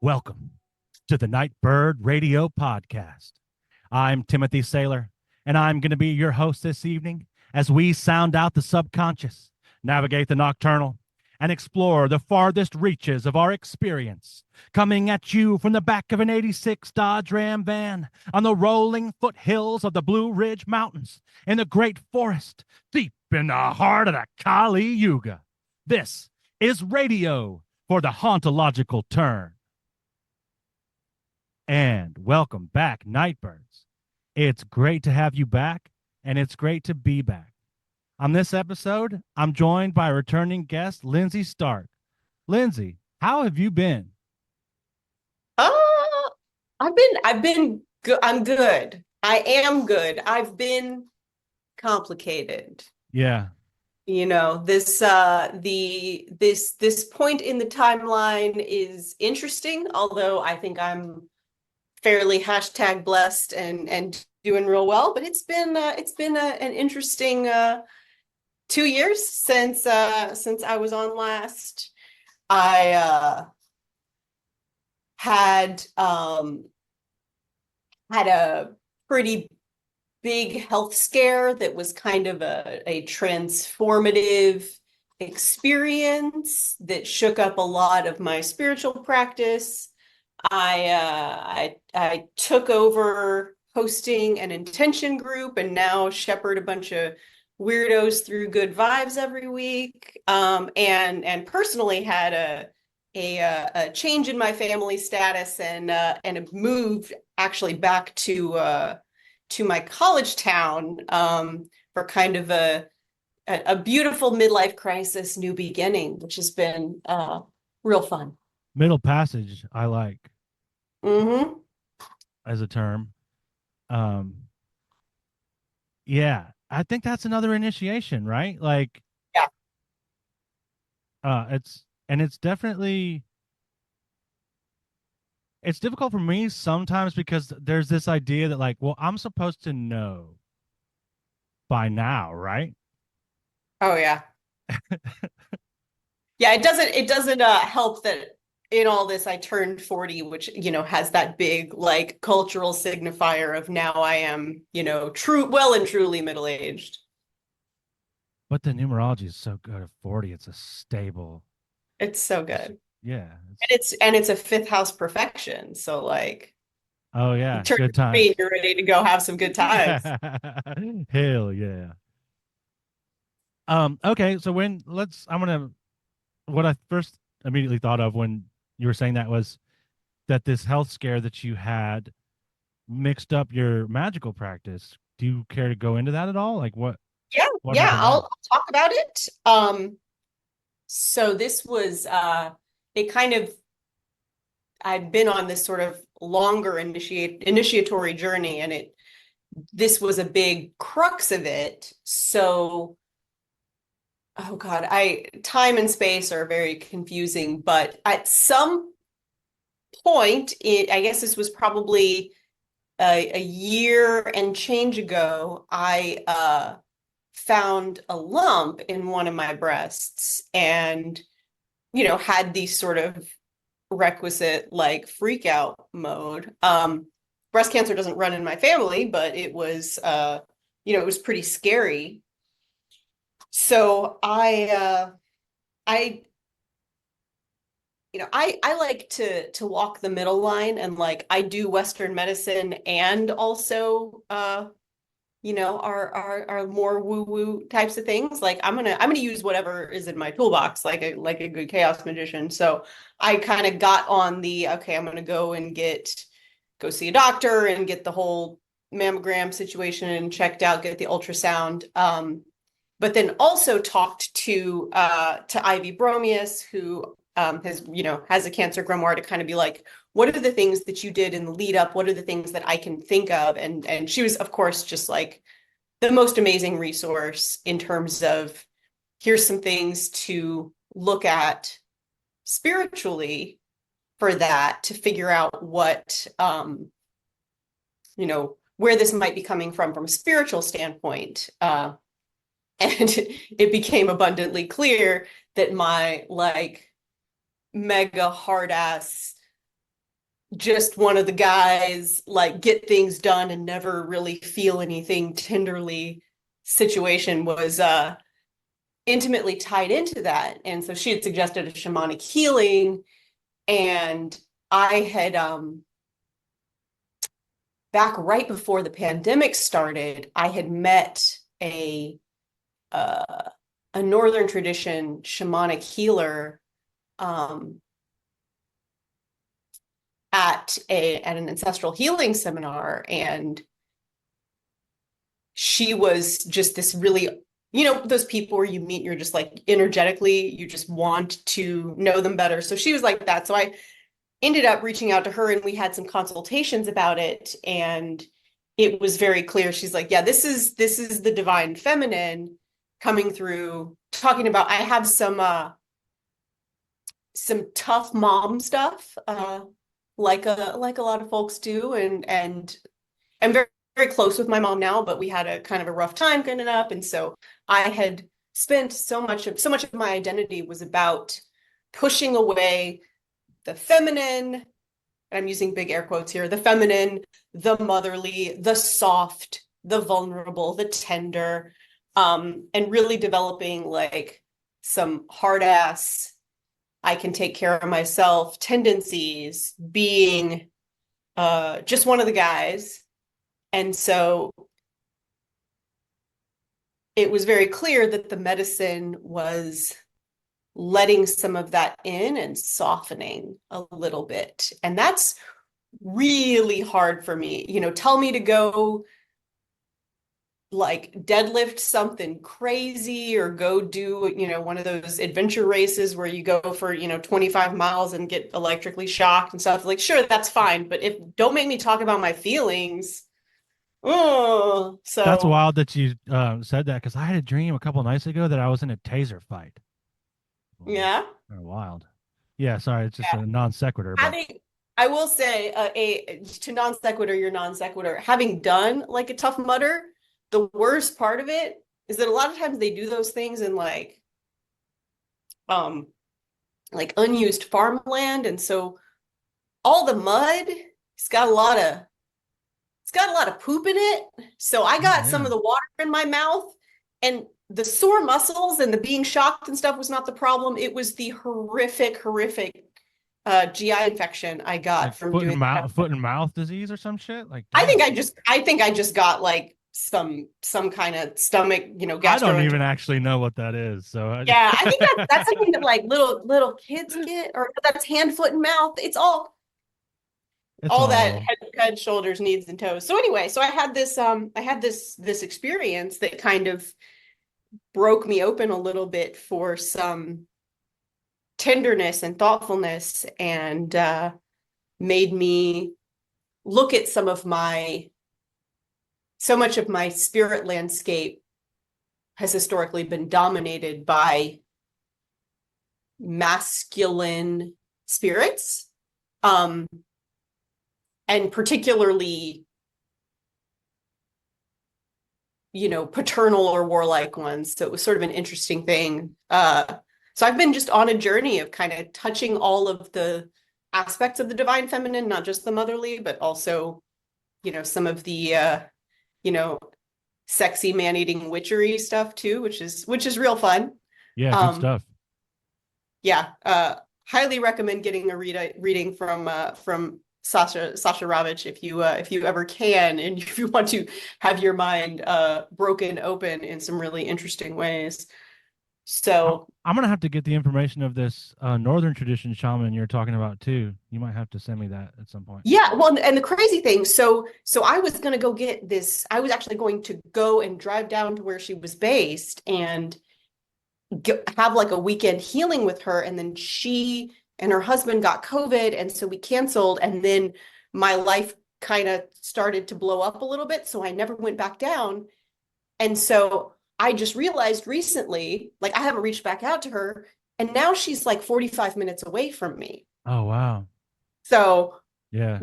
Welcome to the Nightbird Radio Podcast. I'm Timothy Saylor, and I'm going to be your host this evening as we sound out the subconscious, navigate the nocturnal, and explore the farthest reaches of our experience. Coming at you from the back of an 86 Dodge Ram van on the rolling foothills of the Blue Ridge Mountains in the great forest deep in the heart of the Kali Yuga. This is radio for the hauntological turn. And welcome back, Nightbirds. It's great to have you back, and it's great to be back. On this episode, I'm joined by returning guest Lindsay Starke. Lindsay, how have you been? Uh, I've been good. I'm good. I am good. I've been complicated. Yeah. You know, this point in the timeline is interesting, although I think I'm fairly #blessed and doing real well. But it's been an interesting 2 years since I was on last. I had a pretty big health scare that was kind of a transformative experience that shook up a lot of my spiritual practice. I took over hosting an intention group and now shepherd a bunch of weirdos through good vibes every week. And personally had a change in my family status and have moved actually back to my college town for kind of a beautiful midlife crisis new beginning, which has been real fun. Middle passage, I like Mm-hmm. as a term. Yeah, I think that's another initiation, right? Like, Yeah. It's definitely it's difficult for me sometimes because there's this idea that like, well, I'm supposed to know by now, right? Oh yeah. Yeah, it doesn't help that in all this I turned 40, which, has that big like cultural signifier of now I am, well and truly middle-aged. But the numerology is so good at 40. It's a stable. It's so good. Yeah. And it's a fifth house perfection. So like Oh you yeah, turn good 40, times. you're ready to go have some good times. Hell yeah. Okay, so what I first immediately thought of when you were saying that was that this health scare that you had mixed up your magical practice. Do you care to go into that at all? Like what Yeah, happened there? I'll talk about it. So this was it kind of I'd been on this sort of longer initiatory journey, and this was a big crux of it. So, oh God, time and space are very confusing, but at some point, I guess this was probably a year and change ago, I found a lump in one of my breasts and, had these sort of requisite like freak out mode. Breast cancer doesn't run in my family, but it was, it was pretty scary. So I like to walk the middle line, and like I do Western medicine and also our more woo-woo types of things. Like I'm gonna use whatever is in my toolbox, like a good chaos magician. So I kind of got on the okay, I'm gonna go see a doctor and get the whole mammogram situation checked out, get the ultrasound. But then also talked to Ivy Bromius, who has a cancer grimoire, to kind of be like, what are the things that you did in the lead up? What are the things that I can think of? And she was, of course, just like the most amazing resource in terms of here's some things to look at spiritually for that, to figure out what, where this might be coming from a spiritual standpoint. And it became abundantly clear that my like mega hard ass just one of the guys, like, get things done and never really feel anything tenderly situation was intimately tied into that. And so she had suggested a shamanic healing, and I had back right before the pandemic started, I had met uh, a Northern tradition shamanic healer at an ancestral healing seminar, and she was just this really, those people where you meet, you're just like energetically, you just want to know them better. So she was like that. So I ended up reaching out to her, and we had some consultations about it, and it was very clear. She's like, yeah, this is the divine feminine coming through, talking about, I have some tough mom stuff, like a lot of folks do, and I'm very, very close with my mom now, but we had a kind of a rough time growing up, and so I had spent so much of my identity was about pushing away the feminine, and I'm using big air quotes here, the feminine, the motherly, the soft, the vulnerable, the tender, and really developing like some hard ass, I can take care of myself tendencies, being just one of the guys. And so it was very clear that the medicine was letting some of that in and softening a little bit. And that's really hard for me. Tell me to go like deadlift something crazy or go do, one of those adventure races where you go for, 25 miles and get electrically shocked and stuff. Like, sure, that's fine. But don't make me talk about my feelings. Oh, That's so wild that you said that, because I had a dream a couple nights ago that I was in a taser fight. yeah. Wild. Yeah, sorry, it's just Yeah. a non sequitur, but Having, I will say, to non sequitur, your non sequitur, having done like a Tough Mudder, the worst part of it is that a lot of times they do those things in um, like unused farmland, and so all the mud, it's got a lot of poop in it. So I got some yeah. of the water in my mouth, and the sore muscles and the being shocked and stuff was not the problem. It was the horrific GI infection I got Like from doing that. foot and mouth disease or some shit. Like, I damn. think I just got like some kind of stomach, I don't gastroenteritis. even actually know what that is. So Yeah, I think that's something that like little kids get, or that's hand, foot, and mouth. It's it's all that all. head, shoulders, knees, and toes. So anyway, so I had this experience that kind of broke me open a little bit for some tenderness and thoughtfulness, and made me look at so much of my spirit landscape has historically been dominated by masculine spirits, and particularly, paternal or warlike ones. So it was sort of an interesting thing. So I've been just on a journey of kind of touching all of the aspects of the divine feminine, not just the motherly, but also, some of the, sexy man-eating witchery stuff too, which is real fun. Yeah, good Um, stuff. yeah, highly recommend getting a reading from Sasha Ravich if you ever can, and if you want to have your mind broken open in some really interesting ways. So I'm gonna have to get the information of this northern tradition shaman you're talking about too. You might have to send me that at some point. yeah, well, and the crazy thing, so I was gonna go get this. I was actually going to go and drive down to where she was based and have like a weekend healing with her, and then she and her husband got COVID, and so we canceled, and then my life kind of started to blow up a little bit, so I never went back down. And so I just realized recently, like, I haven't reached back out to her, and now she's like 45 minutes away from me. Oh wow. So, Yeah.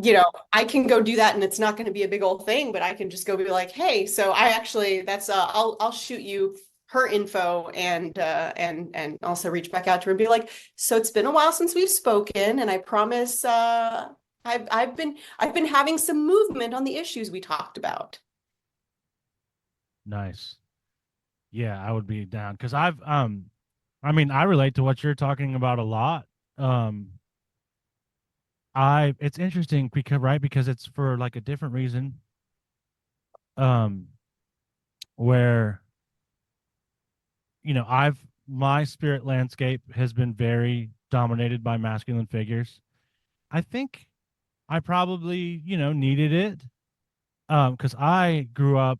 I can go do that, and it's not going to be a big old thing, but I can just go be like, hey, so I actually, I'll shoot you her info, and also reach back out to her and be like, so it's been a while since we've spoken, and I promise I've been having some movement on the issues we talked about. Nice. Yeah, I would be down because I mean, I relate to what you're talking about a lot. Um, it's interesting because right because it's for like a different reason. Um, where I've my spirit landscape has been very dominated by masculine figures. I think I probably needed it because I grew up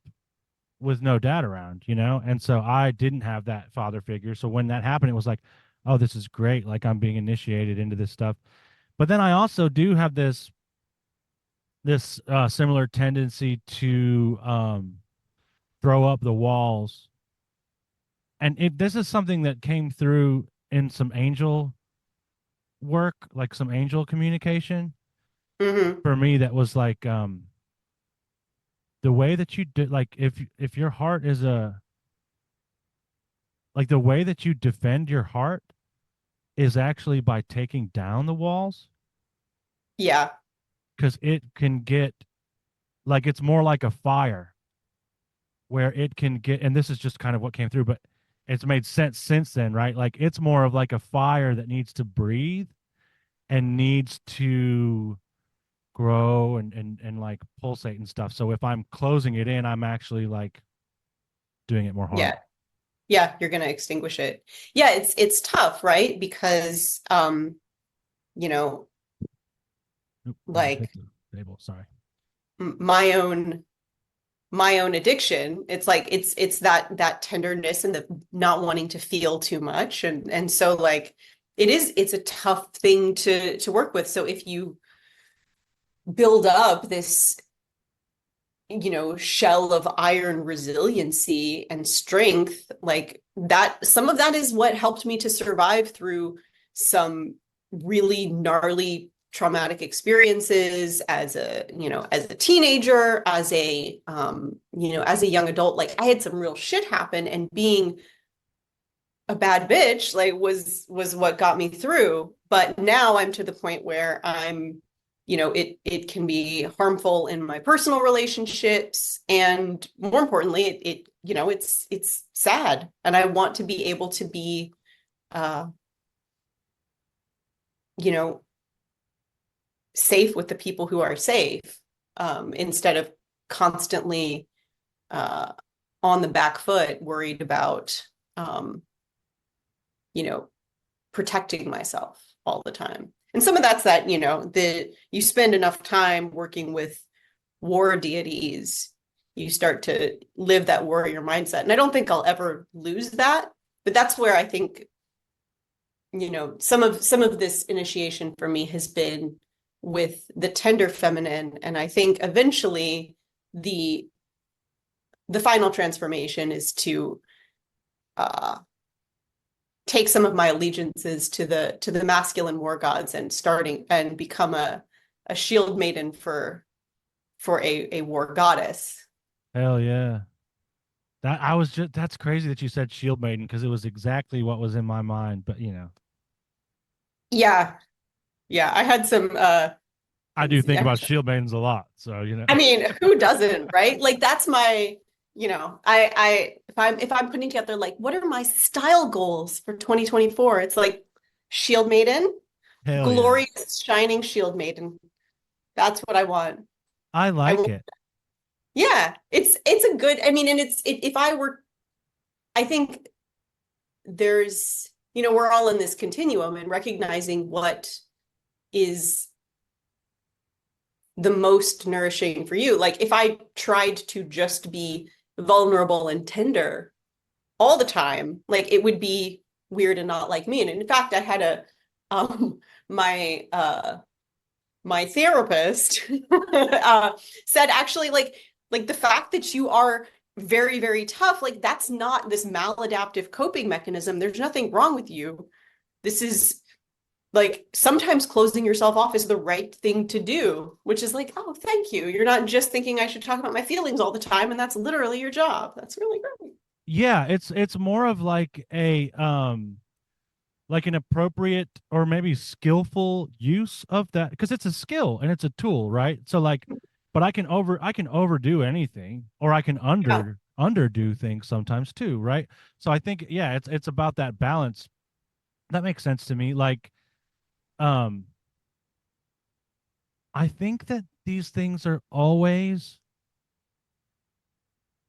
with no dad around, and so I didn't have that father figure. So when that happened, it was like, oh, this is great. Like I'm being initiated into this stuff. But then I also do have this similar tendency to throw up the walls, and this is something that came through in some angel work, like some angel communication Hmm. for me. That was like the way that you did, like if your heart is a like the way that you defend your heart is actually by taking down the walls, Yeah. because it can get like it's more like a fire where it can get, and this is just kind of what came through, but it's made sense since then, right? Like it's more of like a fire that needs to breathe and needs to grow and like pulsate and stuff. So if I'm closing it in, I'm actually like doing it more Yeah. harm. Yeah. You're gonna extinguish it. Yeah, it's tough, right? Because you know, Oop, almost hit like the table. Sorry. my own addiction, it's like it's that tenderness and the not wanting to feel too much, and so like it's a tough thing to work with. So if you build up this shell of iron resiliency and strength, like that, some of that is what helped me to survive through some really gnarly traumatic experiences as a teenager, as a young adult. Like I had some real shit happen, and being a bad bitch like was what got me through. But now I'm to the point where it can be harmful in my personal relationships, and more importantly, it's sad, and I want to be able to be uh you know safe with the people who are safe, instead of constantly uh on the back foot, worried about you know protecting myself all the time. And some of that's that, you spend enough time working with war deities, you start to live that warrior mindset. And I don't think I'll ever lose that. But that's where I think, some of this initiation for me has been with the tender feminine. And I think eventually the the final transformation is to uh take some of my allegiances to the masculine war gods, and starting and become a shield maiden for a war goddess. Hell yeah. That's crazy that you said Shieldmaiden because it was exactly what was in my mind. But Yeah, yeah. I had some I do think about Shieldmaidens a lot. So I mean, who doesn't, right? Like that's my, I if I'm putting together like what are my style goals for 2024, it's like shield maiden, hell yeah. glorious shining shield maiden. That's what I want. I I like want, it. yeah, it's a good, I mean, and if I were, I think we're all in this continuum, and recognizing what is the most nourishing for you. Like if I tried to just be vulnerable and tender all the time, like it would be weird and not like me. And in fact, I had um my therapist said, actually, like the fact that you are very, very tough, like that's not this maladaptive coping mechanism. There's nothing wrong with you. This is like sometimes closing yourself off is the right thing to do, which is like, oh, thank you. You're not just thinking I should talk about my feelings all the time, and that's literally your job. That's really great. Yeah, it's more of like a like an appropriate or maybe skillful use of that, because it's a skill and it's a tool, right? So like, but I can overdo anything, or I can Yeah. underdo things sometimes too, right? So I think, yeah, it's about that balance. That makes sense to me. Like, um, I think that these things are always,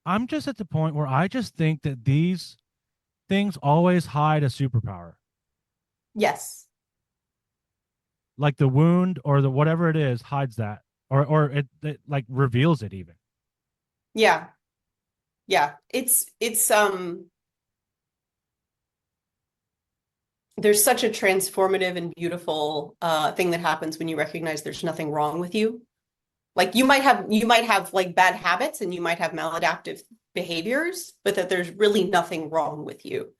I'm just at the point where I just think that these things always hide a superpower. Yes. Like the wound or the whatever it is hides that, or it like reveals it even. Yeah. Yeah. There's such a transformative and beautiful thing that happens when you recognize there's nothing wrong with you. Like you might have like bad habits and you might have maladaptive behaviors, but that there's really nothing wrong with you.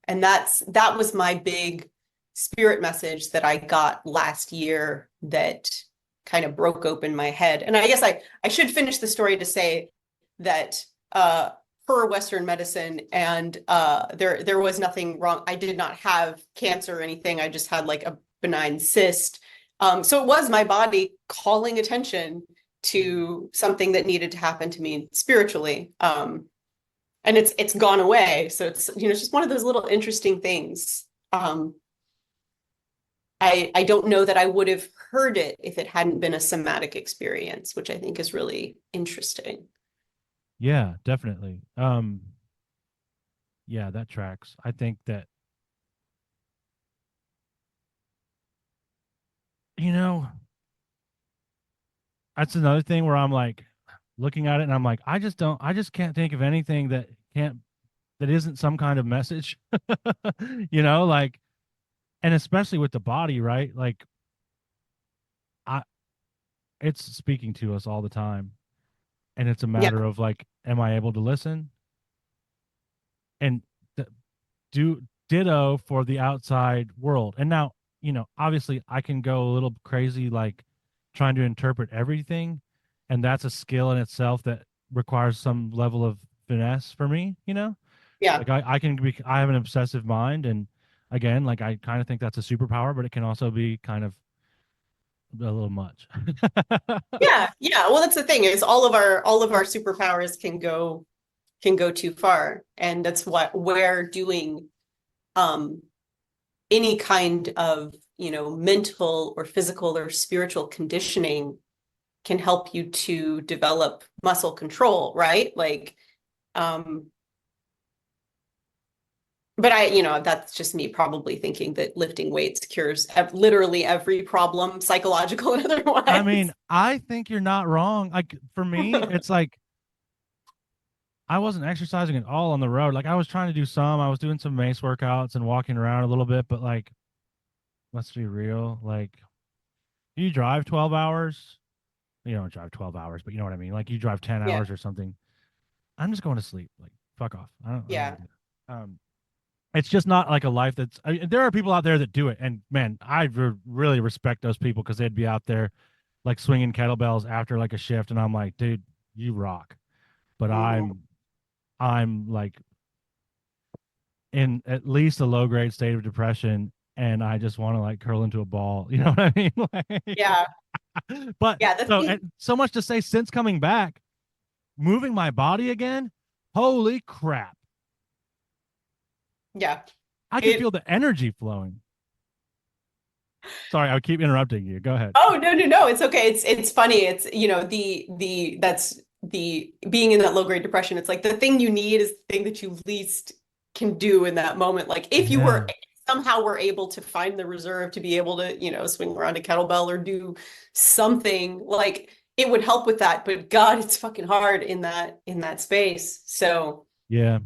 And that was my big spirit message that I got last year that kind of broke open my head. And I guess I should finish the story to say that per Western medicine and there was nothing wrong. I did not have cancer or anything. I just had like a benign cyst. So it was my body calling attention to something that needed to happen to me spiritually. And it's gone away. So it's, it's just one of those little interesting things. I don't know that I would have heard it if it hadn't been a somatic experience, which I think is really interesting. Yeah, definitely. Yeah, that tracks. I think that, you know, that's another thing where I'm like looking at it and I'm like, I just can't think of anything that isn't some kind of message. Like, and especially with the body, right? Like, I it's speaking to us all the time. And it's a Yeah, matter of like, am I able to listen? And th- do ditto for the outside world. And now, obviously I can go a little crazy, like trying to interpret everything. And that's a skill in itself that requires some level of finesse for me. yeah, Like I have an obsessive mind. And again, like I kind of think that's a superpower, but it can also be kind of a little much. yeah, yeah. Well, that's the thing is all of our superpowers can go too far, and that's what where doing um any kind of mental or physical or spiritual conditioning can help you to develop muscle control, right? Like, um, but that's just me probably thinking that lifting weights cures literally every problem, psychological and I mean, otherwise. I think you're not wrong. Like for me, it's like I wasn't exercising at all on the road. Like I was trying to do some, I was doing some mace workouts and walking around a little bit, but like, let's be real. Like, you drive 12 hours. You don't drive 12 hours, but you know what I mean? Like you drive 10 Yeah, hours or something. I'm just going to sleep. Like, fuck off. I don't yeah, want to do that. It's just not like a life there are people out there that do it. And man, really respect those people because they'd be out there like swinging kettlebells after like a shift. And I'm like, dude, you rock. But mhm, I'm like in at least a low grade state of depression, and I just want to like curl into a ball. You know what I mean? yeah, But yeah. The so thing, and so much to say, since coming back, moving my body again, holy crap. yeah. I can It feel the energy flowing. Sorry, I keep interrupting you. Go ahead. Oh, no, no, no. It's okay. It's funny. It's, the that's the being in that low grade depression. It's like the thing you need is the thing that you least can do in that moment. Like if you were Yeah. somehow were able to find the reserve to be able to, swing around a kettlebell or do something, like it would help with that. But God, it's fucking hard in that space. So Yeah.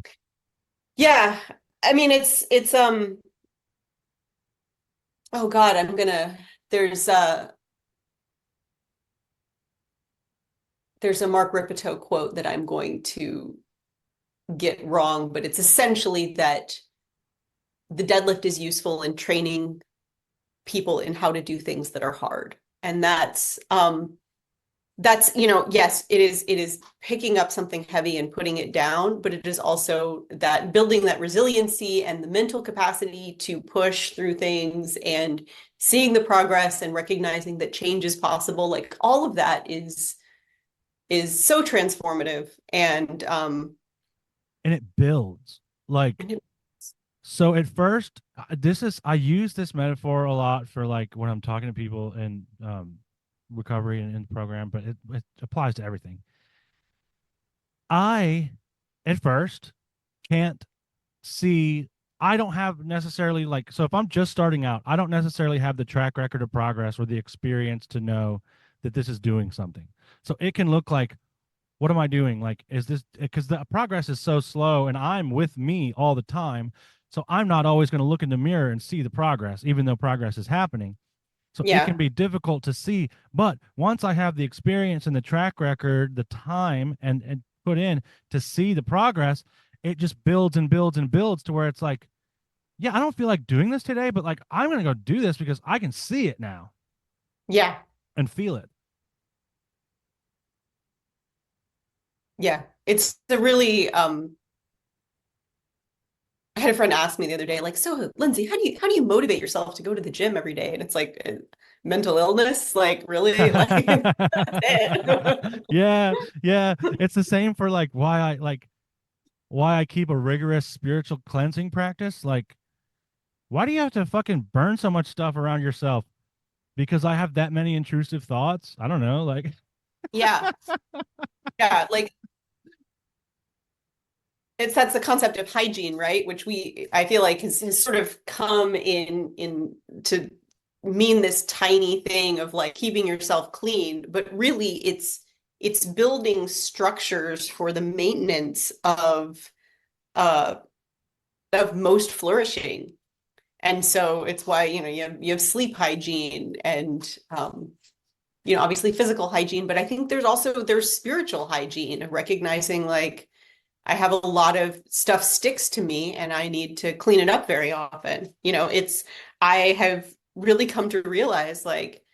yeah, I mean oh God, there's a Mark Ripito quote that I'm going to get wrong, but it's essentially that the deadlift is useful in training people in how to do things that are hard. And that's that's, yes, it is picking up something heavy and putting it down, but it is also that building that resiliency and the mental capacity to push through things and seeing the progress and recognizing that change is possible. Like all of that is so transformative. And it builds. Like, so at first, I use this metaphor a lot for like when I'm talking to people in recovery and in the program, but it applies to everything. I, at first, can't see, I don't have necessarily like, so if I'm just starting out, I don't necessarily have the track record of progress or the experience to know that this is doing something. So it can look like, what am I doing? Like, is this, because the progress is so slow and I'm with me all the time. So I'm not always going to look in the mirror and see the progress, even though progress is happening. So it can Yeah. be difficult to see. But once I have the experience and the track record, the time and put in to see the progress, it just builds and builds and builds to where it's like, yeah, I don't feel like doing this today, but like I'm gonna go do this because I can see it now Yeah. and feel it. Yeah. It's a really I had a friend ask me the other day, like, so Lindsay, how do you motivate yourself to go to the gym every day? And it's like mental illness, like really, like that's it. Yeah, yeah. It's the same for like why I keep a rigorous spiritual cleansing practice. Like, why do you have to fucking burn so much stuff around yourself? Because I have that many intrusive thoughts. I don't know. Like, Yeah. Yeah. Like that's the concept of hygiene, right? Which I feel like has sort of come in to mean this tiny thing of like keeping yourself clean, but really it's building structures for the maintenance uh of most flourishing. And so it's why, you have sleep hygiene and obviously physical hygiene, but I think there's spiritual hygiene of recognizing like I have a lot of stuff sticks to me and I need to clean it up very often. I have really come to realize like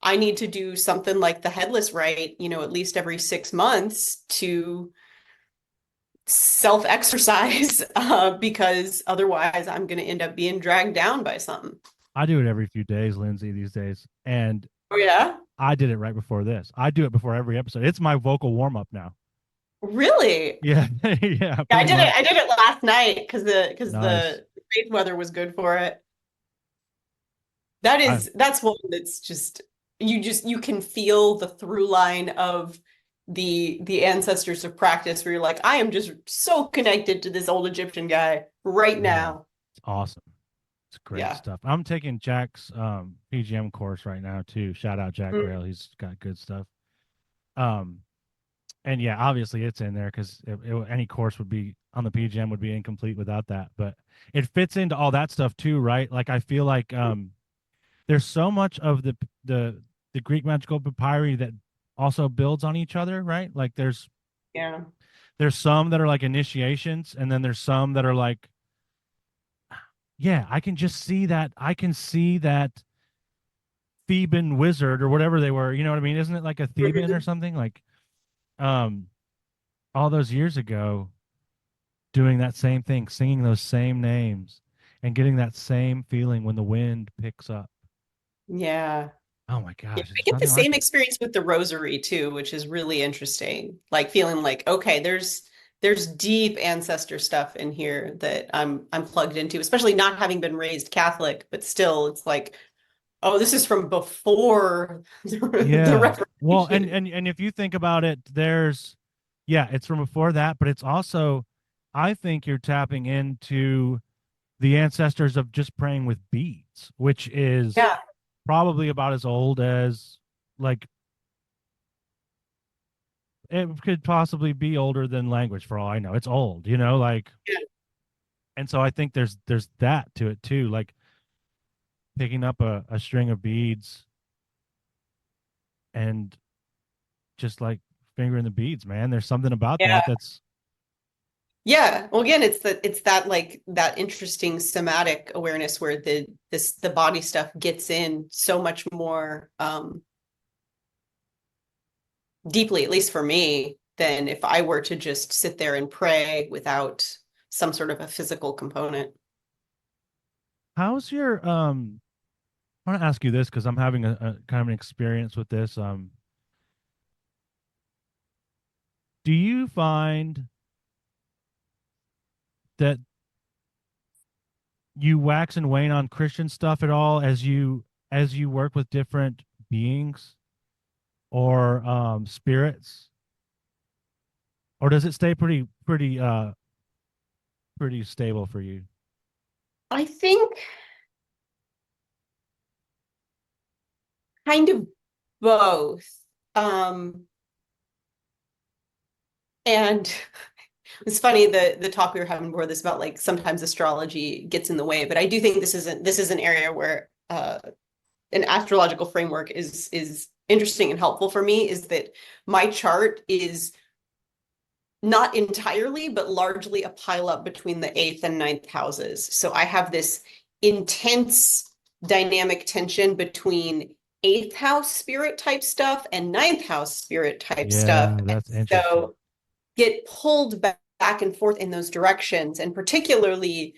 I need to do something like the headless rite, at least every 6 months to self-exercise because otherwise I'm going to end up being dragged down by something. I do it every few days, Lindsay, these days. And Oh yeah? I did it right before this. I do it before every episode. It's my vocal warm up now. Really? Yeah. Yeah, Yeah, I pretty did it. much. I did it last night because Nice. the faith weather was good for it. That's one that's you can feel the through line of the ancestors of practice where you're like, I am just so connected to this old Egyptian guy right Yeah, now. it's awesome. It's great Yeah. stuff. I'm taking Jack's PGM course right now too. Shout out Jack Mm. Grail. He's got good stuff. Um, and yeah, obviously it's in there because any course would be on the PGM would be incomplete without that. But it fits into all that stuff too, right? Like I feel like there's so much of the Greek magical papyri that also builds on each other, right? Like Yeah. there's some that are like initiations, and then there's some that are like, yeah, I can just see that. I can see that Theban wizard or whatever they were. You know what I mean? Isn't it like a Theban or Mhm. something? Like um all those years ago doing that same thing, singing those same names and getting that same feeling when the wind picks up. Yeah. Oh my Yeah, gosh, I there's get the nothing like same it. experience with the rosary too, which is really interesting. Like feeling like, okay, there's deep ancestor stuff in here that I'm plugged into, especially not having been raised Catholic, but still it's like, oh, this is from before the Yeah. Well, and Reformation. and and if you think about it, yeah, it's from before that, but it's also, I think you're tapping into the ancestors of just praying with beads, which is Yeah. probably about as old as, like, it could possibly be older than language for all I know. It's old, like, Yeah. and so I think there's that to it too, like picking up a string of beads and just like fingering the beads, man. There's something about Yeah. that that's Yeah. Well, again, it's that like that interesting somatic awareness where the body stuff gets in so much more deeply, at least for me, than if I were to just sit there and pray without some sort of a physical component. How's your I want to ask you this because I'm having a kind of an experience with this. Do you find that you wax and wane on Christian stuff at all as you work with different beings or spirits, or does it stay pretty stable for you? I think kind of both. Um, and it's funny the talk we were having before this about like sometimes astrology gets in the way, but I do think this is an area where an astrological framework is interesting and helpful for me. Is that my chart is not entirely, but largely a pileup between the eighth and ninth houses. So I have this intense dynamic tension between eighth house spirit type stuff and ninth house spirit type stuff. Yeah, And that's interesting. so get pulled back and forth in those directions. And particularly,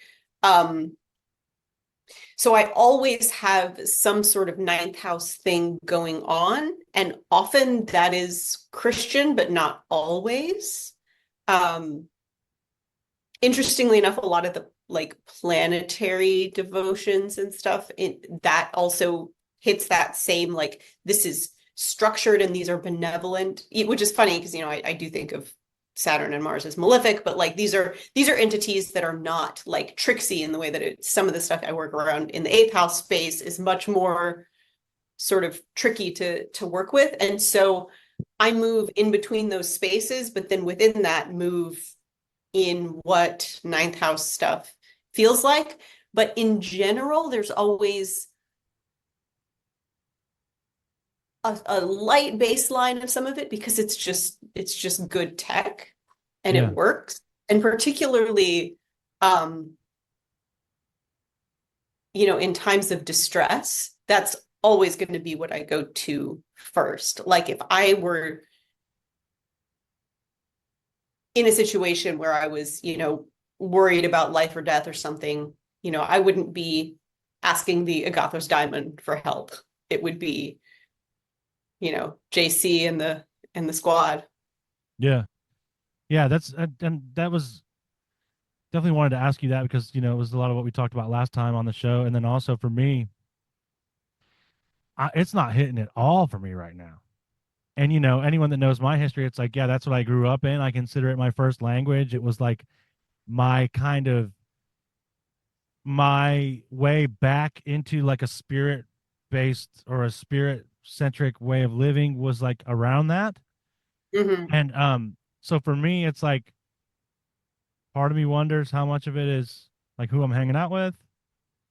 so I always have some sort of ninth house thing going on. And often that is Christian, but not always. Um, Interestingly enough, a lot of the like planetary devotions and stuff that also hits that same like this is structured and these are benevolent, which is funny because I do think of Saturn and Mars as malefic, but like these are entities that are not like tricksy in the way that some of the stuff I work around in the eighth house space is much more sort of tricky to work with. And so I move in between those spaces, but then within that move in what ninth house stuff feels like. But in general, there's always a light baseline of some of it because it's just good tech and it Yeah. works. And particularly, um, in times of distress, that's always going to be what I go to first. Like if I were in a situation where I was, worried about life or death or something, I wouldn't be asking the Agathos Diamond for help. It would be, JC and the squad. Yeah. Yeah, that's and that was definitely wanted to ask you that because it was a lot of what we talked about last time on the show, and then also for me, it's not hitting at all for me right now. And anyone that knows my history, it's like, yeah, that's what I grew up in. I consider it my first language. It was like my kind of my way back into like a spirit based or a spirit centric way of living was like around that. Mm-hmm. And so for me it's like part of me wonders how much of it is like who I'm hanging out with.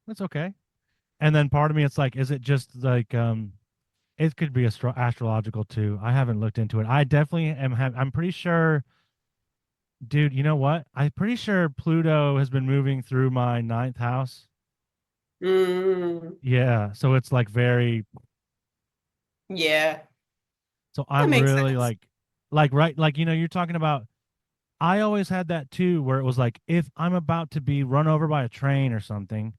That's okay. And then part of me it's like, is it just like it could be astrological too. I haven't looked into it. I definitely I'm pretty sure, dude, you know what? I'm pretty sure Pluto has been moving through my ninth house. Mm, Yeah, so it's like very. yeah, So that I'm makes really sense. like right, like you're talking about. I always had that too, where it was like if I'm about to be run over by a train or something,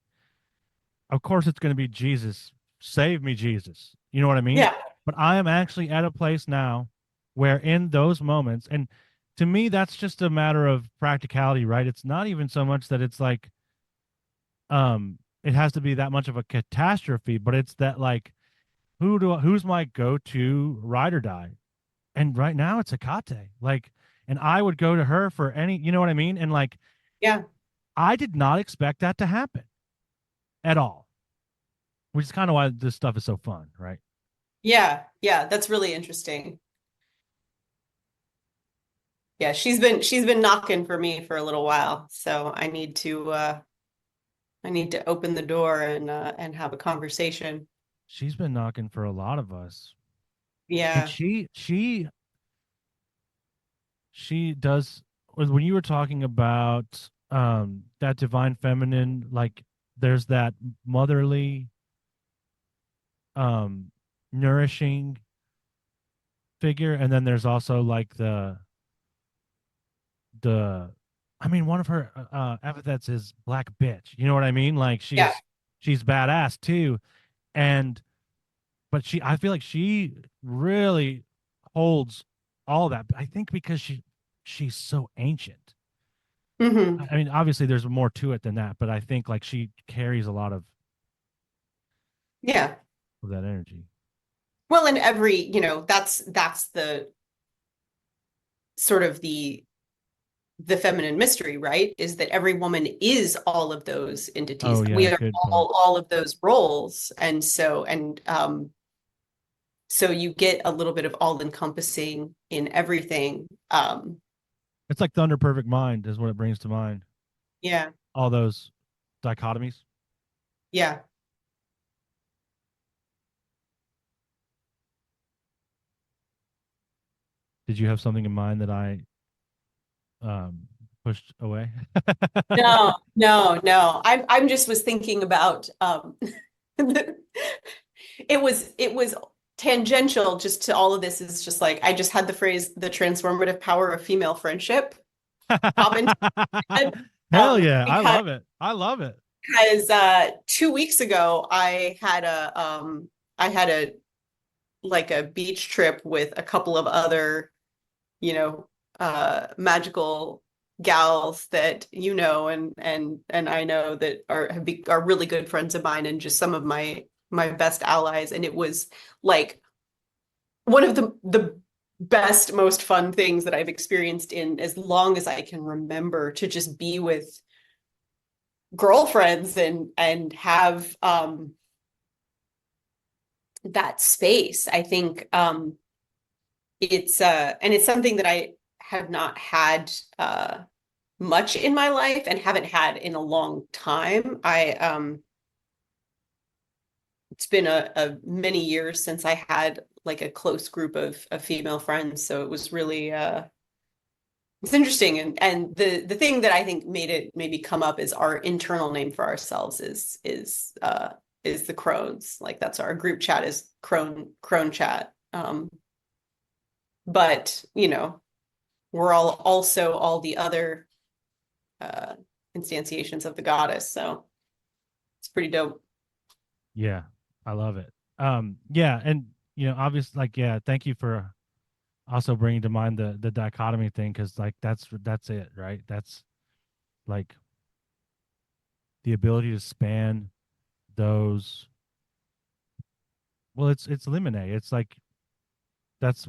of course it's going to be Jesus, save me, Jesus. You know what I mean? Yeah, But I am actually at a place now where in those moments, and to me that's just a matter of practicality, right? It's not even so much that it's like it has to be that much of a catastrophe, but it's that like who's my go-to ride or die? And right now it's Akate. Like, and I would go to her for any, you know what I mean? And like, yeah, I did not expect that to happen at all, which is kind of why this stuff is so fun, right? yeah. That's really interesting. Yeah, she's been knocking for me for a little while, so I need to open the door and have a conversation. She's been knocking for a lot of us. And Yeah. she does when you were talking about that divine feminine, like there's that motherly, nourishing figure, and then there's also like the I mean, one of her epithets is black bitch. You know what I mean? Like Yeah. she's badass too, and but I feel like she really holds all that. I think because she's so ancient. Hmm. I mean, obviously there's more to it than that, but I think like she carries a lot Yeah. of that energy. Well, and that's the sort of the feminine mystery, right? Is that every woman is all of those entities. Oh We yeah, are good point. all of those roles. And so you get a little bit of all encompassing in everything. It's like Thunder Perfect Mind is what it brings to mind. Yeah. All those dichotomies. Yeah. Did you have something in mind that I um pushed away? No, no, no. I'm just was thinking about it was tangential just to all of this is just like I just had the phrase the transformative power of female friendship pop into my head. Hell yeah, I Because love it. I love it. 2 weeks ago I had a like a beach trip with a couple of other, you know, magical gals that and I know that are really good friends of mine and just some of my best allies. And it was like one of the best, most fun things that I've experienced in as long as I can remember to just be with girlfriends and have that space. I think it's something that I have not had much in my life and haven't had in a long time. I It's been a many years since I had like a close group of female friends, so it was really it's interesting. And the thing that I think made it maybe come up is our internal name for ourselves is the Crones. Like that's our group chat is Crone chat. But we're all the other uh instantiations of the goddess, so it's pretty dope. Yeah, I love it. Yeah, and obviously, like, yeah, thank you for also bringing to mind the dichotomy thing, because like that's it, right? That's like the ability to span those. Well, it's limine. It's like that's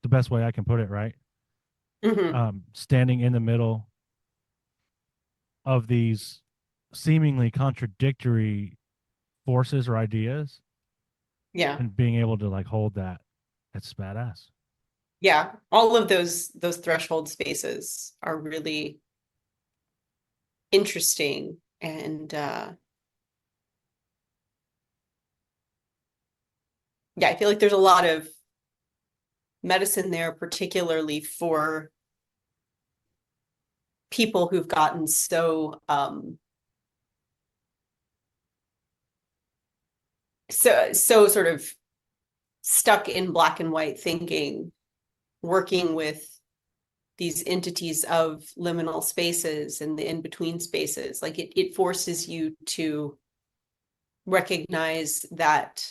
the best way I can put it, right? Hmm. Standing in the middle of these seemingly contradictory forces or ideas Yeah. and being able to like hold that, it's badass. Yeah, all of those threshold spaces are really interesting. And yeah, I feel like there's a lot of medicine there, particularly for people who've gotten so sort of stuck in black and white thinking, working with these entities of liminal spaces and the in-between spaces. Like it forces you to recognize that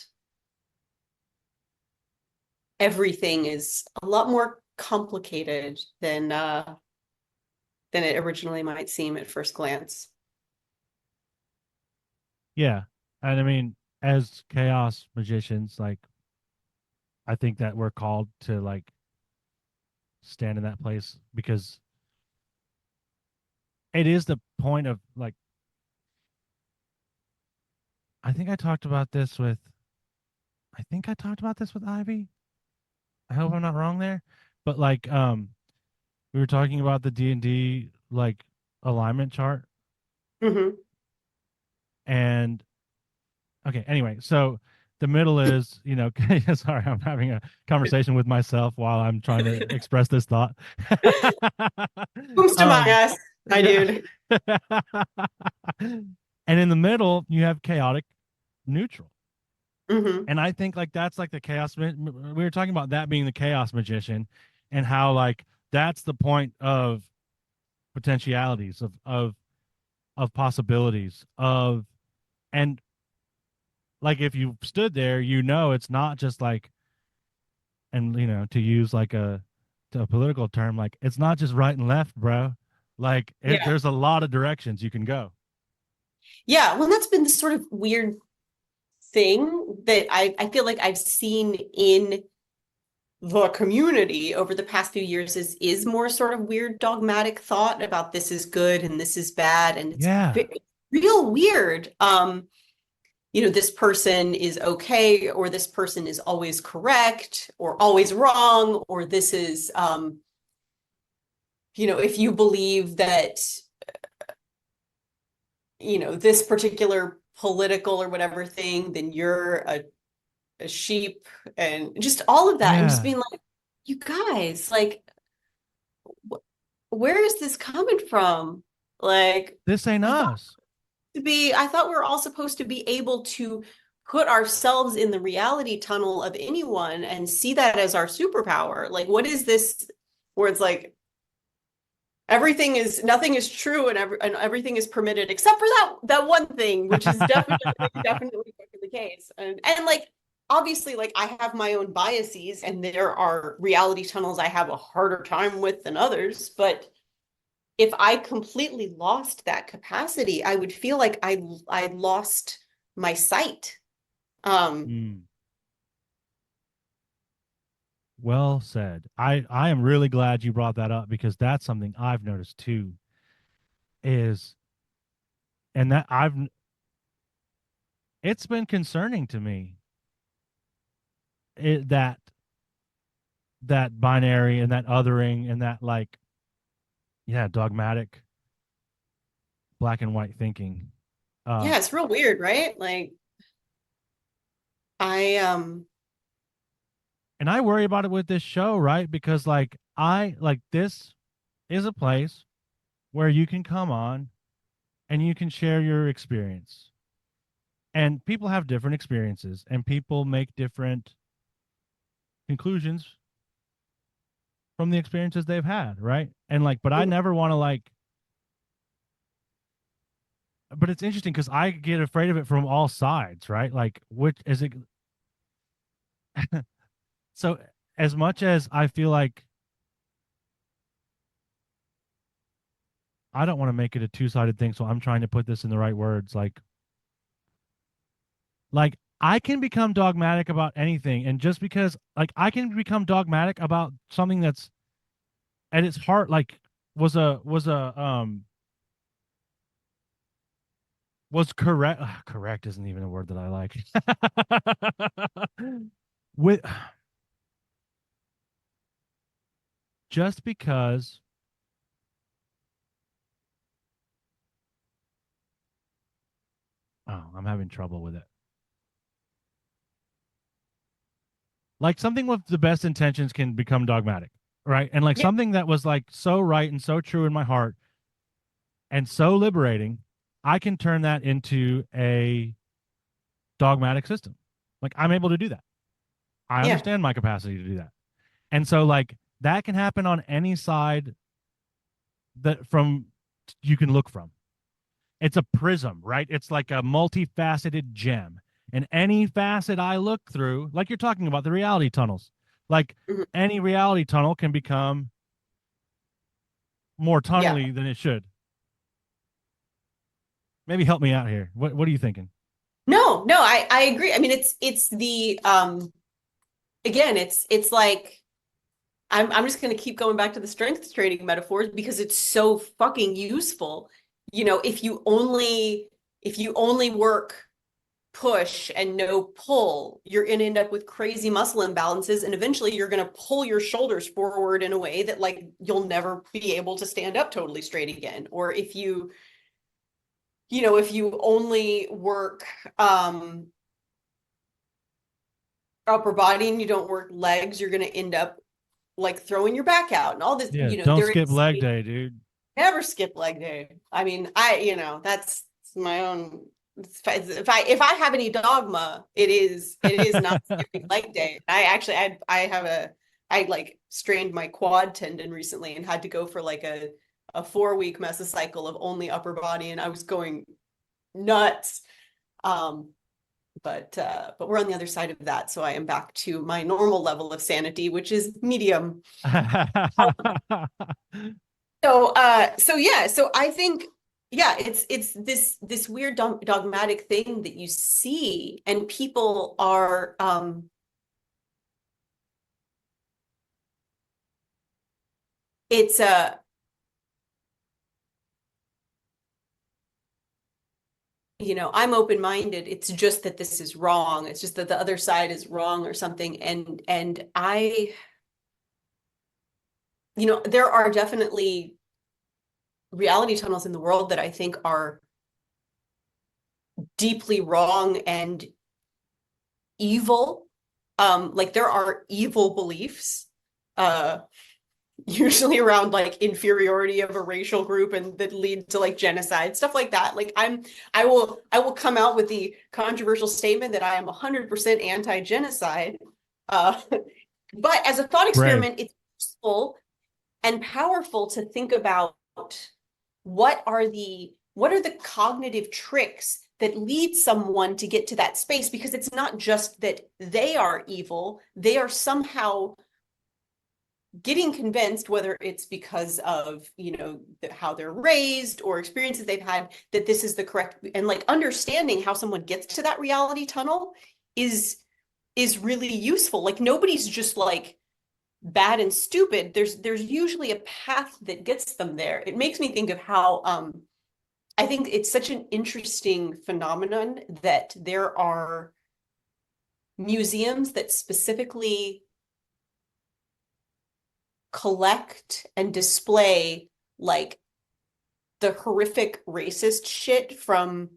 everything is a lot more complicated than it originally might seem at first glance. Yeah, and I mean, as chaos magicians, like I think that we're called to like stand in that place, because it is the point of like I think I talked about this with I think I talked about this with Ivy. I hope I'm not wrong there. But like we were talking about the D&D like alignment chart, Mm-hmm. and okay, anyway, so the middle is, sorry, I'm having a conversation with myself while I'm trying to express this thought. Who's among um us, my yeah. dude? And in the middle, you have chaotic neutral. Hmm. And I think like that's like the chaos. We were talking about that being the chaos magician, and how like that's the point of potentialities of possibilities of, and like if you stood there, it's not just like, and to use like a political term, like it's not just right and left, bro. Like Yeah. there's a lot of directions you can go. Yeah. Well, that's been the sort of weird thing that I feel like I've seen in the community over the past few years is more sort of weird dogmatic thought about this is good and this is bad, and it's Yeah. real weird. This person is okay, or this person is always correct or always wrong, or this is if you believe that this particular political or whatever thing, then you're a sheep, and just all of that, and just Yeah. being like, you guys, like, where is this coming from? Like, This ain't I thought us. I thought we were all supposed to be able to put ourselves in the reality tunnel of anyone and see that as our superpower. Like, what is this where it's like nothing is true, and everything is permitted except for that one thing, which is definitely the case. And like, obviously, like, I have my own biases, and there are reality tunnels I have a harder time with than others, but if I completely lost that capacity, I would feel like I lost my sight. Um, Mm, well said. I am really glad you brought that up, because that's something I've noticed too, is, and that it's been concerning to me, that binary and that othering and that, like, yeah, dogmatic black and white thinking. yeah, Um, it's real weird, right? Like, I and I worry about it with this show, right? Because like this is a place where you can come on and you can share your experience. And people have different experiences, and people make different conclusions from the experiences they've had, right? And like, but I never want to like, but it's interesting because I get afraid of it from all sides, right? Like, which is it? So, as much as I feel like I don't want to make it a two-sided thing, so I'm trying to put this in the right words. Like I can become dogmatic about anything, and just because like I can become dogmatic about something that's at its heart, like was correct. Correct isn't even a word that I like. With just because, oh, I'm having trouble with it. Like something with the best intentions can become dogmatic, right? And like yeah, something that was like so right and so true in my heart and so liberating, I can turn that into a dogmatic system. Like I'm able to do that. I yeah, understand my capacity to do that. And so like that can happen on any side that from you can look from. It's a prism, right? It's like a multifaceted gem. And any facet I look through, like you're talking about the reality tunnels, like mhm, any reality tunnel can become more yeah. tunnely than it should. Maybe help me out here. What are you thinking? No, I agree. I mean, it's the again, it's like, I'm just going to keep going back to the strength training metaphors because it's so fucking useful. If you only work push and no pull, you're going to end up with crazy muscle imbalances, and eventually you're going to pull your shoulders forward in a way that, like, you'll never be able to stand up totally straight again. Or if you only work upper body and you don't work legs, you're going to end up like throwing your back out and all this. Yeah, don't There skip is leg day, dude. never skip leg day. I mean, that's my own if I have any dogma, it is not skipping leg day. I actually I have I like strained my quad tendon recently and had to go for like a 4 week mesocycle of only upper body, and I was going nuts. Um, but we're on the other side of that, so I am back to my normal level of sanity, which is medium. So yeah, so I think yeah, it's this weird dogmatic thing that you see, and people are it's a I'm open-minded. It's just that this is wrong. It's just that the other side is wrong or something. And I, there are definitely reality tunnels in the world that I think are deeply wrong and evil. Like there are evil beliefs, usually around like inferiority of a racial group and that lead to like genocide, stuff like that. Like I will come out with the controversial statement that I am 100% anti-genocide. Uh, but as a thought Brave. experiment, it's useful and powerful to think about what are the cognitive tricks that lead someone to get to that space, because it's not just that they are evil, they are somehow getting convinced, whether it's because of how they're raised or experiences they've had, that this is the correct, and like understanding how someone gets to that reality tunnel is really useful. Like nobody's just like bad and stupid. There's usually a path that gets them there. It makes me think of how I think it's such an interesting phenomenon that there are museums that specifically collect and display like the horrific racist shit from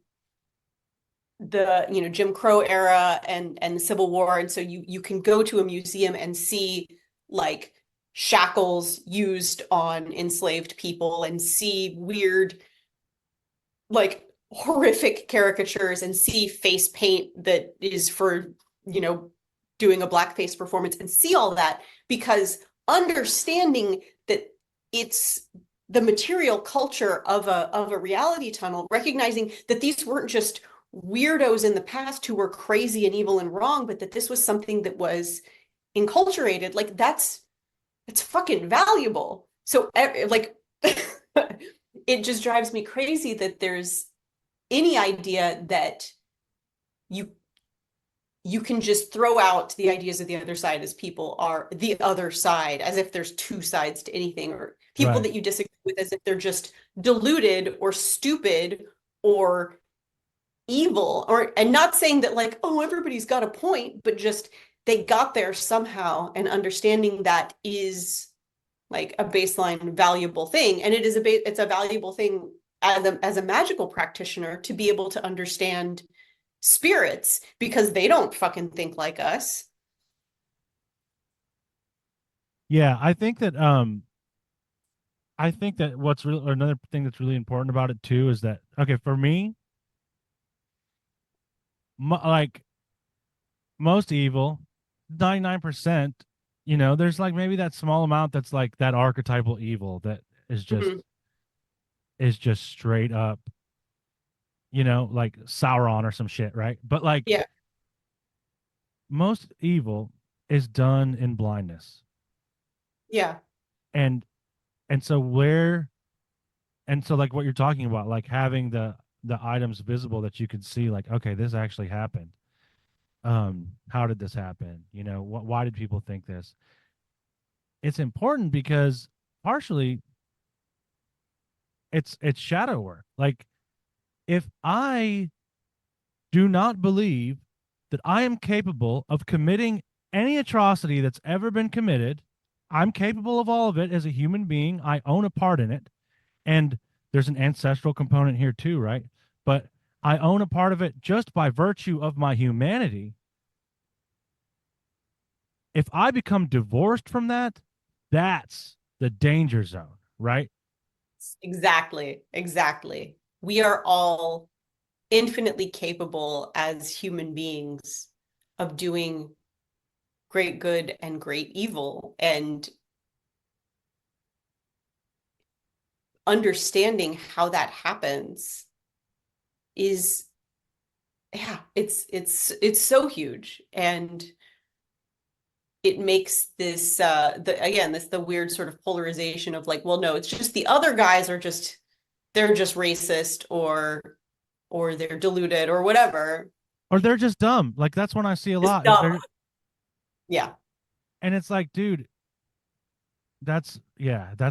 the Jim Crow era and the Civil War. And so you can go to a museum and see like shackles used on enslaved people, and see weird like horrific caricatures, and see face paint that is for doing a blackface performance, and see all that, because understanding that it's the material culture of a reality tunnel, recognizing that these weren't just weirdos in the past who were crazy and evil and wrong, but that this was something that was enculturated, like that's fucking valuable. So like it just drives me crazy that there's any idea that you can just throw out the ideas of the other side as people are the other side, as if there's two sides to anything, or people Right. that you disagree with as if they're just deluded or stupid or evil, and not saying that like, oh, everybody's got a point, but just they got there somehow, and understanding that is like a baseline valuable thing. And it's a valuable thing as a magical practitioner to be able to understand spirits, because they don't fucking think like us. Yeah, I think that what's real, another thing that's really important about it too, is that okay, for me, like most evil, 99%, there's like maybe that small amount that's like that archetypal evil that is just Mhm. is just straight up, like Sauron or some shit, right? But like Yeah, most evil is done in blindness. yeah, And and so where and so like what you're talking about, like having the items visible that you can see, like, okay, this actually happened. How did this happen? Why did people think this? It's important because partially it's shadow work. Like if I do not believe that I am capable of committing any atrocity that's ever been committed, I'm capable of all of it as a human being. I own a part in it. And there's an ancestral component here too, right? But I own a part of it just by virtue of my humanity. If I become divorced from that, that's the danger zone, right? exactly, exactly. We are all infinitely capable as human beings of doing great good and great evil, and understanding how that happens is, yeah, it's so huge. And it makes this the weird sort of polarization of like, well, no, it's just the other guys are just, they're just racist, or they're deluded or whatever. Or they're just dumb. Like that's when I see a It's lot. dumb. Yeah. And it's like, dude, that's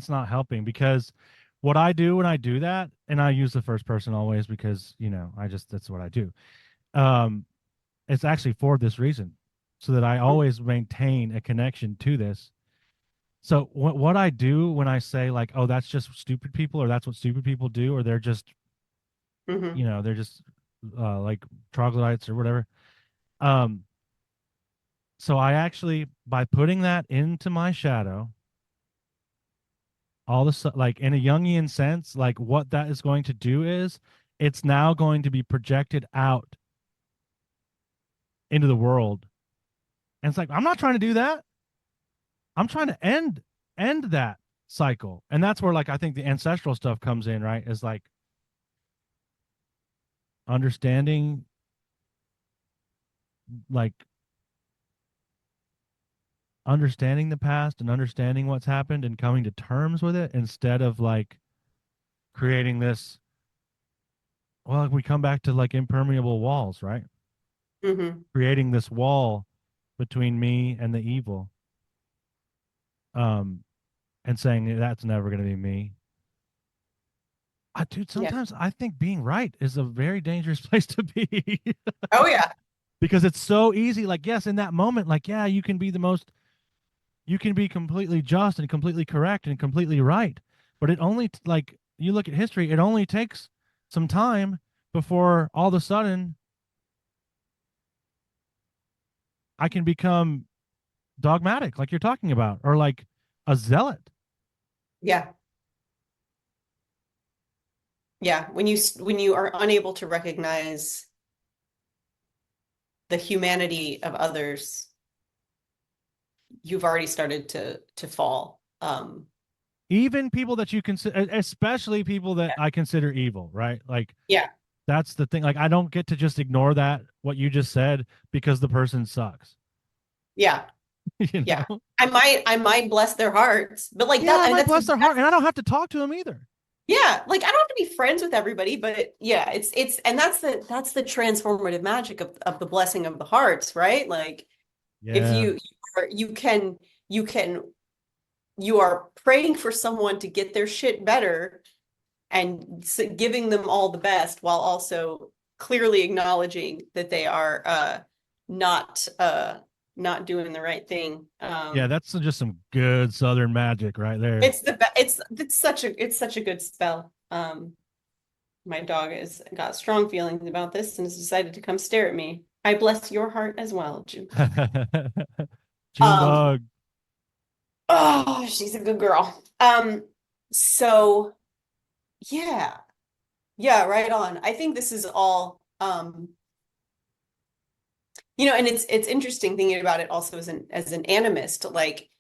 not helping, because what I do when I do that, and I use the first person always because, that's what I do. Um, it's actually for this reason, so that I always maintain a connection to this. So what I do when I say like, oh, that's just stupid people, or that's what stupid people do, or they're just, Mm-hmm. they're just like troglodytes or whatever. Um, so I actually, by putting that into my shadow, all the like in a Jungian sense, like what that is going to do is it's now going to be projected out into the world. And it's like, I'm not trying to do that. I'm trying to end that cycle. And that's where like I think the ancestral stuff comes in, right? Is like understanding, like understanding the past and understanding what's happened and coming to terms with it, instead of like creating this, well, we come back to like impermeable walls, right? Mm-hmm. Creating this wall between me and the evil, um and saying that's never going to be me. Dude, Yeah. sometimes I think being right is a very dangerous place to be. Oh yeah. Because it's so easy. Like, yes, in that moment, like, yeah, you can be completely just and completely correct and completely right. But it only, like, you look at history, it only takes some time before all of a sudden I can become dogmatic, like you're talking about, or like a zealot. Yeah. Yeah. When you are unable to recognize the humanity of others, you've already started to fall. Even people that you consider, especially people that I consider evil, right? Like, Yeah. that's the thing. Like, I don't get to just ignore that, what you just said, because the person sucks. Yeah. you Yeah. know? I might bless their hearts, but like Yeah, that, I I mean, might that's bless their heart, and I don't have to talk to them either. yeah, like I don't have to be friends with everybody, but yeah, it's and that's the transformative magic of the blessing of the hearts, right? Like if Yeah. you can you are praying for someone to get their shit better, and giving them all the best, while also clearly acknowledging that they are not not doing the right thing. Yeah, that's just some good Southern magic right there. It's such a good spell. My dog has got strong feelings about this and has decided to come stare at me. I bless your heart as well, June. Um, Junebug. oh, she's a good girl. So yeah, yeah, right on. I think this is all, and it's interesting thinking about it also as an animist. Like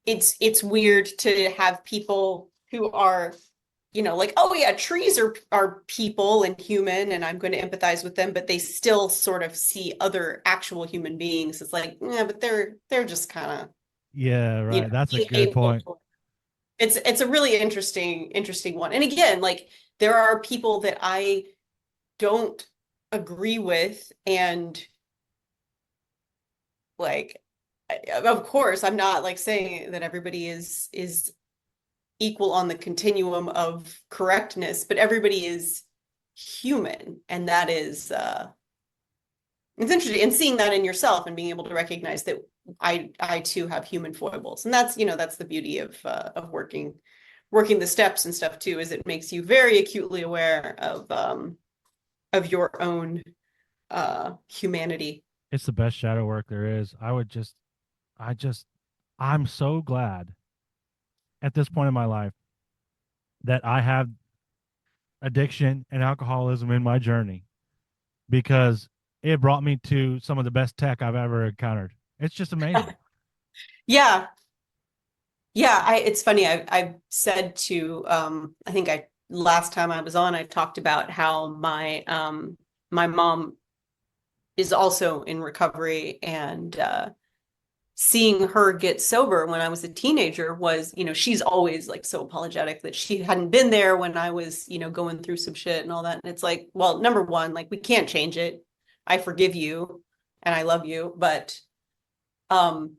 it's weird to have people who are, like, oh yeah, trees are people and human, and I'm going to empathize with them, but they still sort of see other actual human beings as like, yeah, but they're just kind of, Yeah, right. That's a good incapable. point. It's a really interesting one. And again, like there are people that I don't agree with, and like, of course, I'm not like saying that everybody is equal on the continuum of correctness, but everybody is human, and that is it's interesting, and seeing that in yourself and being able to recognize that I too have human foibles, and that's the beauty of working the steps and stuff too, is it makes you very acutely aware of your own humanity. It's the best shadow work there is. I just, I'm so glad at this point in my life that I have addiction and alcoholism in my journey because it brought me to some of the best tech I've ever encountered. It's just amazing. Yeah. Yeah, it's funny. I've said to I think I last time I was on, I talked about how my mom is also in recovery, and seeing her get sober when I was a teenager was, she's always like so apologetic that she hadn't been there when I was, going through some shit and all that. And it's like, well, number one, like we can't change it. I forgive you and I love you, but um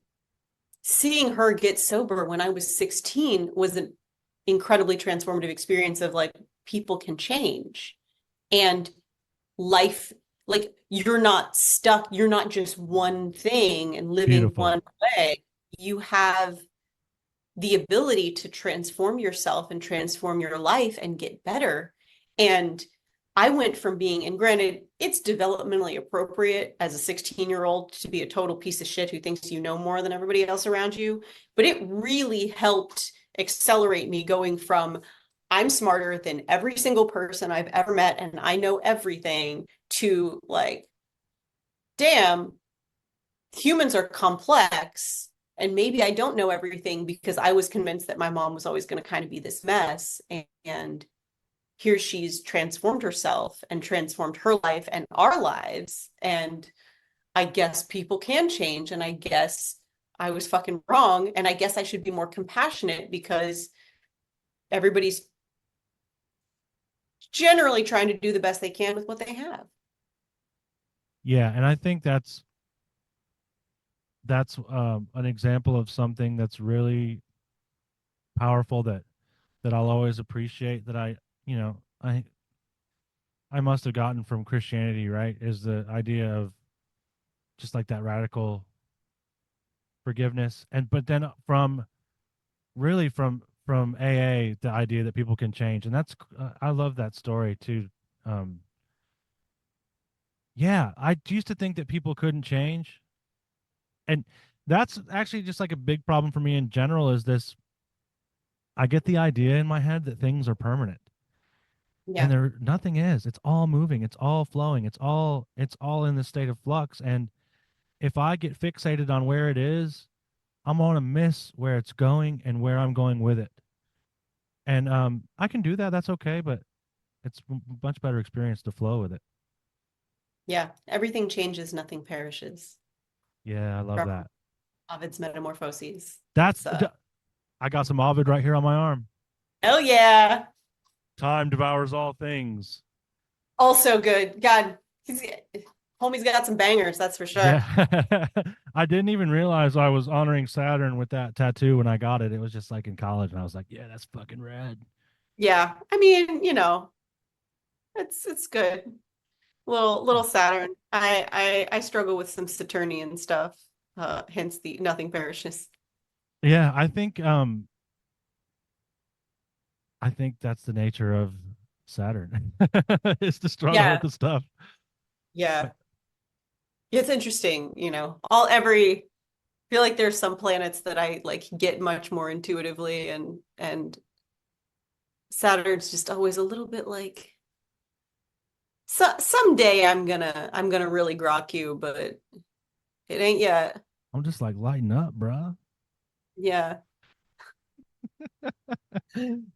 seeing her get sober when I was 16 was an incredibly transformative experience of like people can change, and life, like you're not stuck, you're not just one thing and living Beautiful. one way. You have the ability to transform yourself and transform your life and get better. And I went from being, and granted, it's developmentally appropriate as a 16-year-old to be a total piece of shit who thinks you know more than everybody else around you. But it really helped accelerate me going from I'm smarter than every single person I've ever met and I know everything to like, damn, humans are complex. And maybe I don't know everything because I was convinced that my mom was always going to kind of be this mess. And here she's transformed herself and transformed her life and our lives. And I guess people can change. And I guess I was fucking wrong. And I guess I should be more compassionate because everybody's generally trying to do the best they can with what they have. Yeah, and I think that's an example of something that's really powerful that I'll always appreciate that you know, I must have gotten from Christianity, right? Is the idea of just like that radical forgiveness, and but then from really from AA, the idea that people can change, and that's I love that story too. Um, yeah, I used to think that people couldn't change, and that's actually just like a big problem for me in general. Is this I get the idea in my head that things are permanent, and Yeah. there nothing is. It's all moving. It's all flowing. It's all in this state of flux, and if I get fixated on where it is, I'm going to miss where it's going and where I'm going with it. And I can do that. That's okay, but it's a much better experience to flow with it. Yeah. Everything changes, nothing perishes. Yeah, I love From that. Ovid's Metamorphoses. That's It's I got some Ovid right here on my arm. hell yeah. Time devours all things. Also good. God, he's homie's got some bangers, that's for sure. Yeah. I didn't even realize I was honoring Saturn with that tattoo when I got it. It was just like in college, and I was like, yeah, that's fucking rad. Yeah. I mean, it's good. Little Saturn. I struggle with some Saturnian stuff. Hence the nothing perishes. Yeah, I think that's the nature of Saturn. Is to struggle with Yeah. the stuff. Yeah. It's interesting, all every feel like there's some planets that I like get much more intuitively, and Saturn's just always a little bit like, so someday I'm gonna really grok you, but it ain't yet. I'm just like lighten up, bruh. Yeah.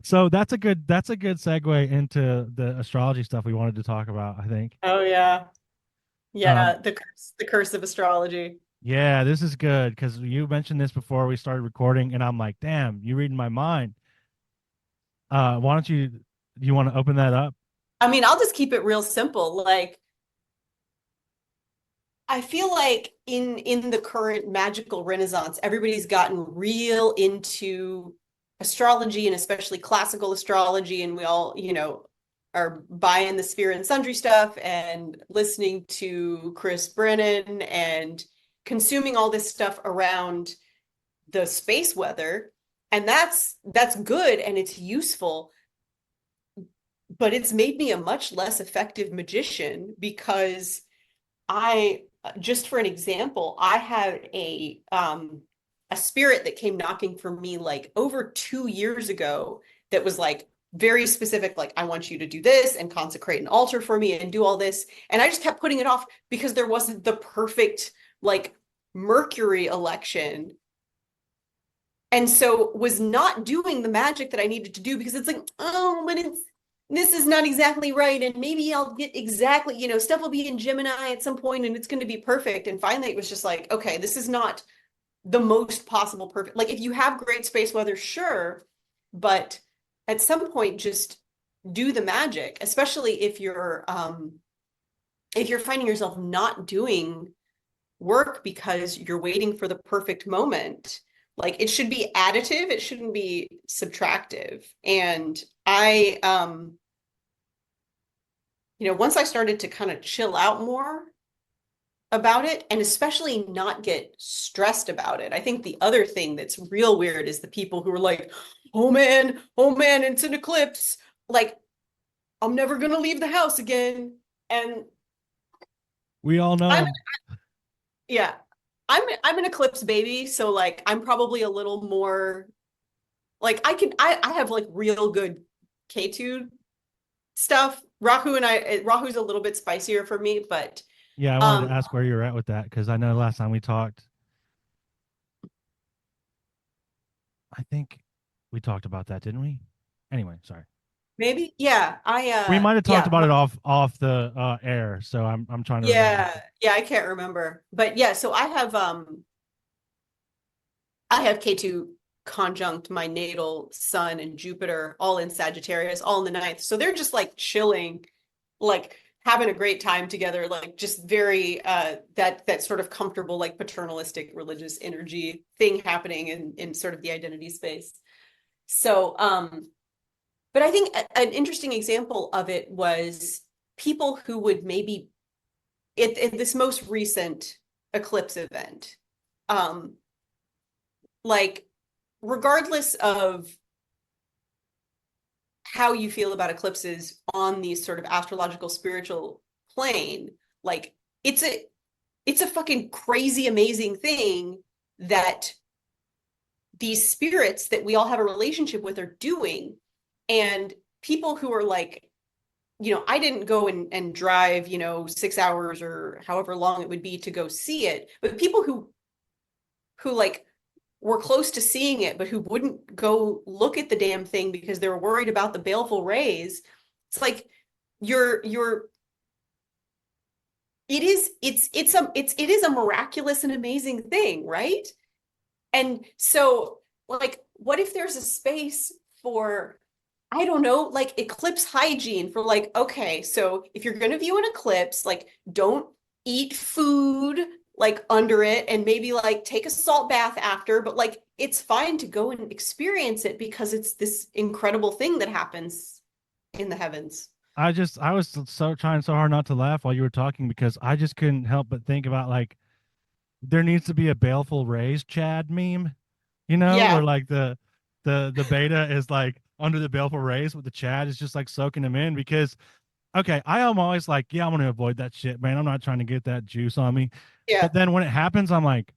So that's a good segue into the astrology stuff we wanted to talk about, I think. Oh yeah. Um, Yeah. The curse of astrology. yeah, this is good because you mentioned this before we started recording, and I'm like, damn, you reading my mind. Why don't you want to open that up? I mean, I'll just keep it real simple. Like, I feel like in the current magical renaissance, everybody's gotten real into astrology and especially classical astrology, and we all, are buying the sphere and sundry stuff and listening to Chris Brennan and consuming all this stuff around the space weather. And that's good and it's useful, but it's made me a much less effective magician because I just for an example, I had a spirit that came knocking for me like over 2 years ago that was like very specific, like, I want you to do this and consecrate an altar for me and do all this. And I just kept putting it off because there wasn't the perfect, like, Mercury election. And so was not doing the magic that I needed to do because it's like, oh, but this is not exactly right. And maybe I'll get exactly, stuff will be in Gemini at some point and it's going to be perfect. And finally it was just like, okay, this is not the most possible perfect. Like, if you have great space weather, sure, but at some point just do the magic, especially if you're finding yourself not doing work because you're waiting for the perfect moment. Like, it should be additive, it shouldn't be subtractive. And I once I started to kind of chill out more about it, and especially not get stressed about it. I think the other thing that's real weird is the people who are like, oh man, it's an eclipse. Like, I'm never gonna leave the house again. And We all know. I'm yeah, I'm an eclipse baby, so like I'm probably a little more like I have like real good K2 stuff. Rahu's a little bit spicier for me, but Yeah, I wanted to ask where you're at with that because I know last time we talked, I think we talked about that, didn't we? Anyway, sorry. maybe, yeah. We might have talked Yeah, about it off the air, so I'm trying to remember. yeah, I can't remember. But yeah, so I have K2 conjunct my natal sun and Jupiter all in Sagittarius, all in the ninth. So they're just like chilling, like having a great time together, like just very that sort of comfortable, like paternalistic religious energy thing happening in sort of the identity space. So but I think an interesting example of it was people who would maybe at this most recent eclipse event, like, regardless of how you feel about eclipses on these sort of astrological spiritual plane, like, it's a fucking crazy amazing thing that these spirits that we all have a relationship with are doing. And people who are like, I didn't go and drive 6 hours or however long it would be to go see it, but people who like were close to seeing it, but who wouldn't go look at the damn thing because they were worried about the baleful rays. It's like it is a miraculous and amazing thing, right? And so, like, what if there's a space for, I don't know, like, eclipse hygiene for, like, okay, so if you're going to view an eclipse, like, don't eat food like under it, and maybe like take a salt bath after, but like it's fine to go and experience it because it's this incredible thing that happens in the heavens. I was so trying so hard not to laugh while you were talking because I just couldn't help but think about like there needs to be a baleful rays Chad meme, where Yeah. like the beta is like under the baleful rays, but the Chad is just like soaking them in because okay, I am always like, yeah, I'm gonna avoid that shit, man. I'm not trying to get that juice on me. Yeah. But then when it happens, I'm like,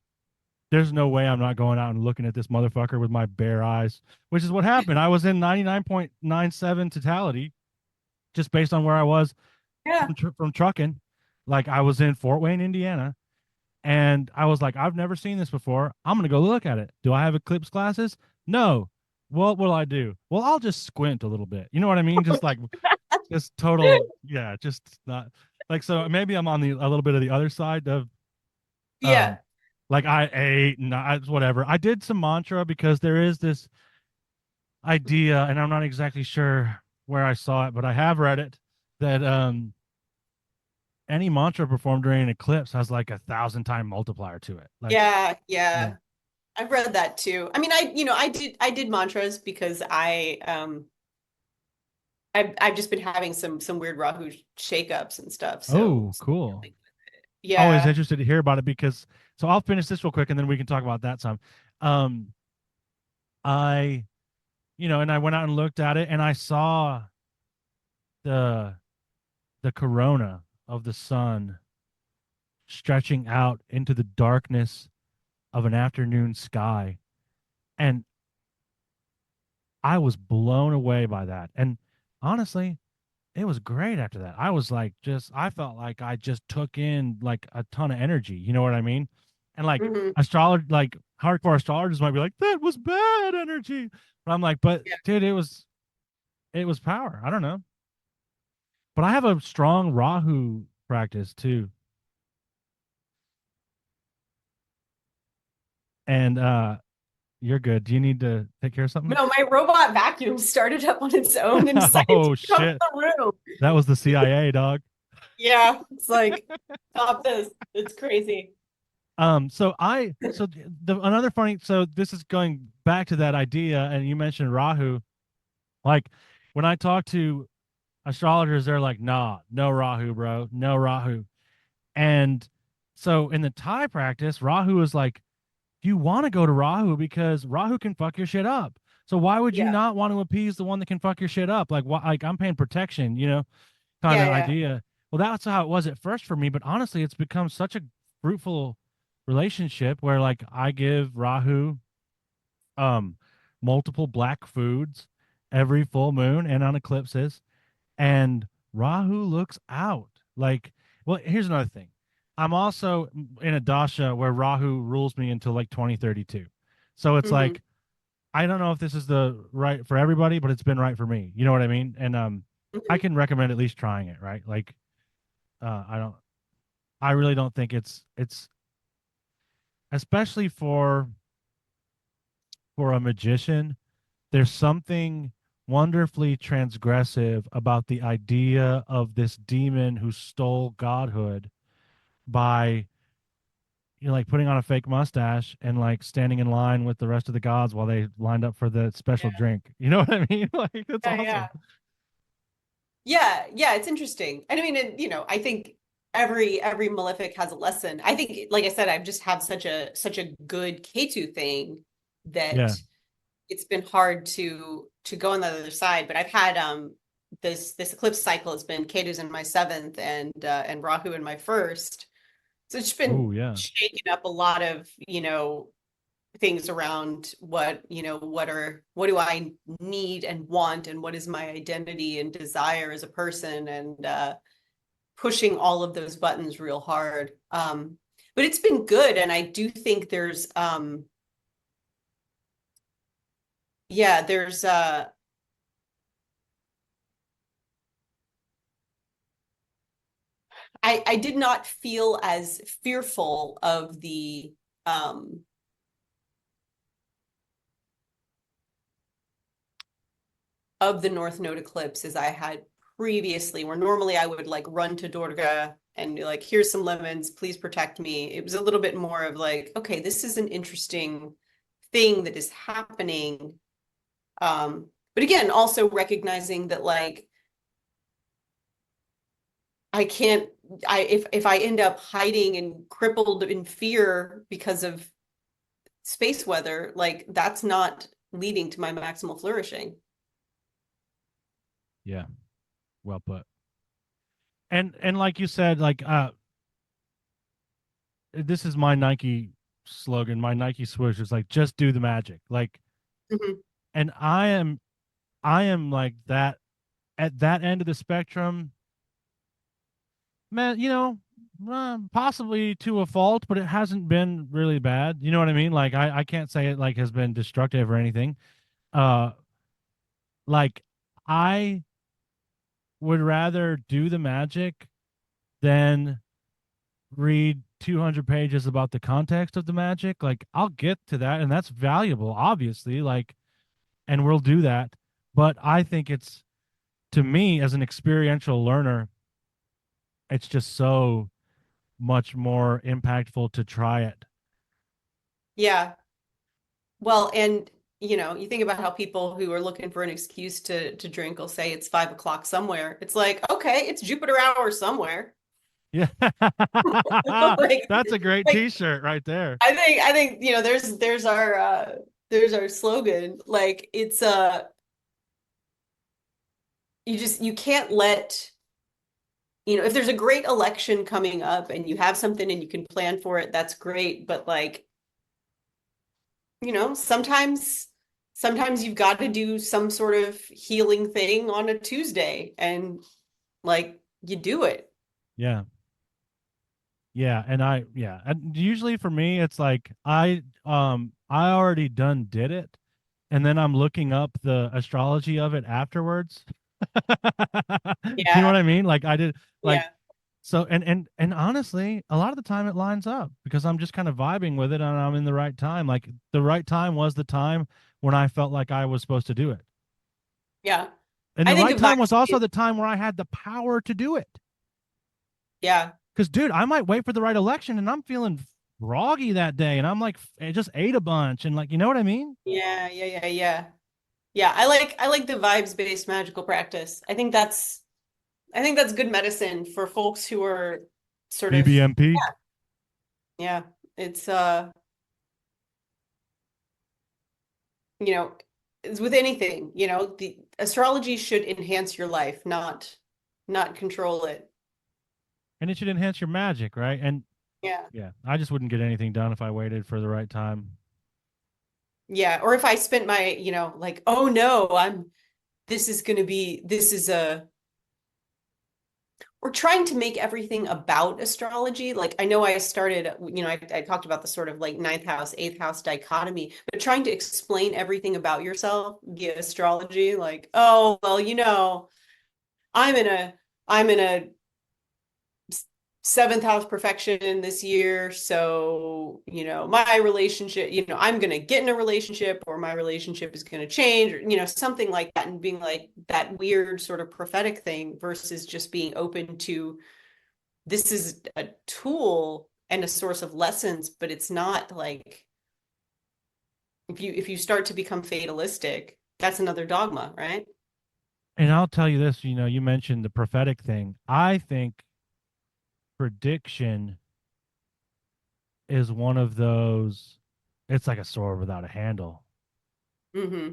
there's no way I'm not going out and looking at this motherfucker with my bare eyes, which is what happened. I was in 99.97 totality just based on where I was Yeah. from trucking. Like I was in Fort Wayne, Indiana, and I was like, I've never seen this before. I'm gonna go look at it. Do I have eclipse glasses? No. What will I do? Well, I'll just squint a little bit. You know what I mean? Just like, just total, yeah, just not like so. Maybe I'm on a little bit of the other side of, Yeah. like I ate and whatever. I did some mantra because there is this idea, and I'm not exactly sure where I saw it, but I have read it that any mantra performed during an eclipse has like 1,000 time multiplier to it. Like, Yeah. yeah. Yeah. I've read that too. I mean, I did mantras because I've just been having some weird Rahu shakeups and stuff. So Oh, cool. Always yeah. interested to hear about it because so I'll finish this real quick and then we can talk about that some. Um, I, and I went out and looked at it and I saw the corona of the sun stretching out into the darkness of an afternoon sky. And I was blown away by that. And honestly, it was great after that. I was like, I felt like I just took in like a ton of energy. You know what I mean? And like Mhm. like hardcore astrologers might be like, that was bad energy. But I'm like, but Yeah. dude, it was power. I don't know. But I have a strong Rahu practice too. And you're good. Do you need to take care of something? No, my robot vacuum started up on its own and decided to Oh come to shit. the room. That was the CIA, dog. Yeah, it's like, stop this. It's crazy. So another funny, so this is going back to that idea, and you mentioned Rahu. Like when I talk to astrologers, they're like, nah, no Rahu, bro, no Rahu. And so in the Thai practice, Rahu is like, you want to go to Rahu because Rahu can fuck your shit up. So why would you Yeah. not want to appease the one that can fuck your shit up? Like what, like I'm paying protection, kind Yeah, of yeah. idea. Well, that's how it was at first for me, but honestly, it's become such a fruitful relationship where like I give Rahu um multiple black foods every full moon and on eclipses, and Rahu looks out. Like, well, here's another thing. I'm also in a dasha where Rahu rules me until like 2032. So it's Hmm. like I don't know if this is the right for everybody, but it's been right for me. You know what I mean? And I Hmm. can recommend at least trying it, right? Like I don't I really don't think it's especially for a magician, there's something wonderfully transgressive about the idea of this demon who stole godhood by like putting on a fake mustache and like standing in line with the rest of the gods while they lined up for the special Yeah, drink. You know what I mean? Like it's yeah, yeah. awesome. Yeah, yeah, it's interesting. And I mean, I think every malefic has a lesson. I think, like I said, I've just had such a good K2 thing Yeah. that it's been hard to go on the other side. But I've had this eclipse cycle has been K2's in my seventh and Rahu in my first. So it's been Oh yeah. shaking up a lot of, things around what do I need and want and what is my identity and desire as a person and pushing all of those buttons real hard. But it's been good, and I do think there's yeah, there's I did not feel as fearful of the North Node eclipse as I had previously, where normally I would like run to Durga and be like, here's some lemons, please protect me. It was a little bit more of like, okay, this is an interesting thing that is happening. But again, also recognizing that like I can't I if I end up hiding and crippled in fear because of space weather, like that's not leading to my maximal flourishing. Yeah. Well put. And like you said, like this is my Nike slogan, my Nike swoosh is like just do the magic. Like Mhm. and I am like that at that end of the spectrum, man, possibly to a fault, but it hasn't been really bad. You know what I mean? Like I can't say it like has been destructive or anything. Uh like I would rather do the magic than read 200 pages about the context of the magic. Like I'll get to that and that's valuable, obviously, like and we'll do that. But I think it's to me as an experiential learner, it's just so much more impactful to try it. Yeah. Well, and you think about how people who are looking for an excuse to drink will say it's 5 o'clock somewhere. It's like, okay, it's Jupiter hour somewhere. Yeah. Like, That's a great like t-shirt right there. I think there's our slogan. Like it's you can't let if there's a great election coming up and you have something and you can plan for it, that's great. But like, sometimes sometimes you've got to do some sort of healing thing on a Tuesday and like you do it. Yeah. Yeah, and usually for me it's like I already done did it, and then I'm looking up the astrology of it afterwards. You know Yeah. what I mean? Like I did like Yeah. so and honestly, a lot of the time it lines up because I'm just kind of vibing with it and I'm in the right time. Like the right time was the time when I felt like I was supposed to do it. Yeah. And I the think right of time was also vibes. the time where I had the power to do it. Yeah. Because, dude, I might wait for the right election and I'm feeling groggy that day and I'm like, I just ate a bunch and like, you know what I mean? Yeah. Yeah. Yeah. Yeah. Yeah. I like the vibes based magical practice. I think that's good medicine for folks who are sort of, BBMP. yeah, it's you know, it's with anything, you know, the astrology should enhance your life, not control it. And it should enhance your magic, right? And Yeah. yeah, I just wouldn't get anything done if I waited for the right time. Yeah. Or if I spent my, you know, like, oh no, this is a we're trying to make everything about astrology. Like I know I started, you know, I talked about the sort of like ninth house, eighth house dichotomy, but trying to explain everything about yourself via astrology, like, oh, well, you know, I'm in a I'm in a seventh house perfection this year. So, you know, my relationship, you know, I'm going to get in a relationship or my relationship is going to change or, you know, something like that and being like that weird sort of prophetic thing versus just being open to this is a tool and a source of lessons, but it's not like if you start to become fatalistic, that's another dogma, right? And I'll tell you this, you know, you mentioned the prophetic thing. I think prediction is one of those, it's like a sword without a handle. Mm-hmm.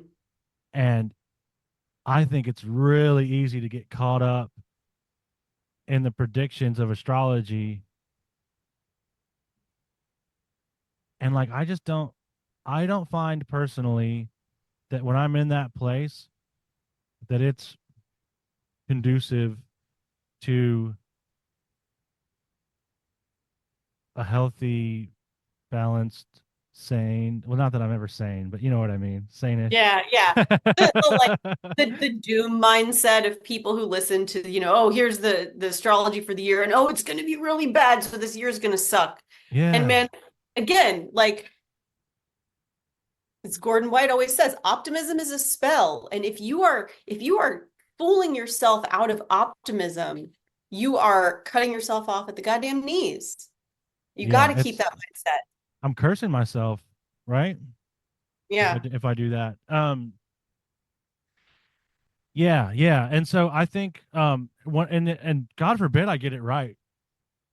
And I think it's really easy to get caught up in the predictions of astrology. And like, I don't find personally that when I'm in that place, that it's conducive to a healthy, balanced, sane. Well, not that I'm ever sane, but you know what I mean, sane-ish. Yeah, yeah. Like the doom mindset of people who listen to, you know, oh, here's the astrology for the year and oh, it's going to be really bad, so this year is going to suck. And Yeah, man, again, like as Gordon White always says, optimism is a spell. And if you are fooling yourself out of optimism, you are cutting yourself off at the goddamn knees. You got yeah. to keep It's that mindset. I'm cursing myself, right? Yeah. If I do that. Yeah, yeah. And so I think one and God forbid I get it right,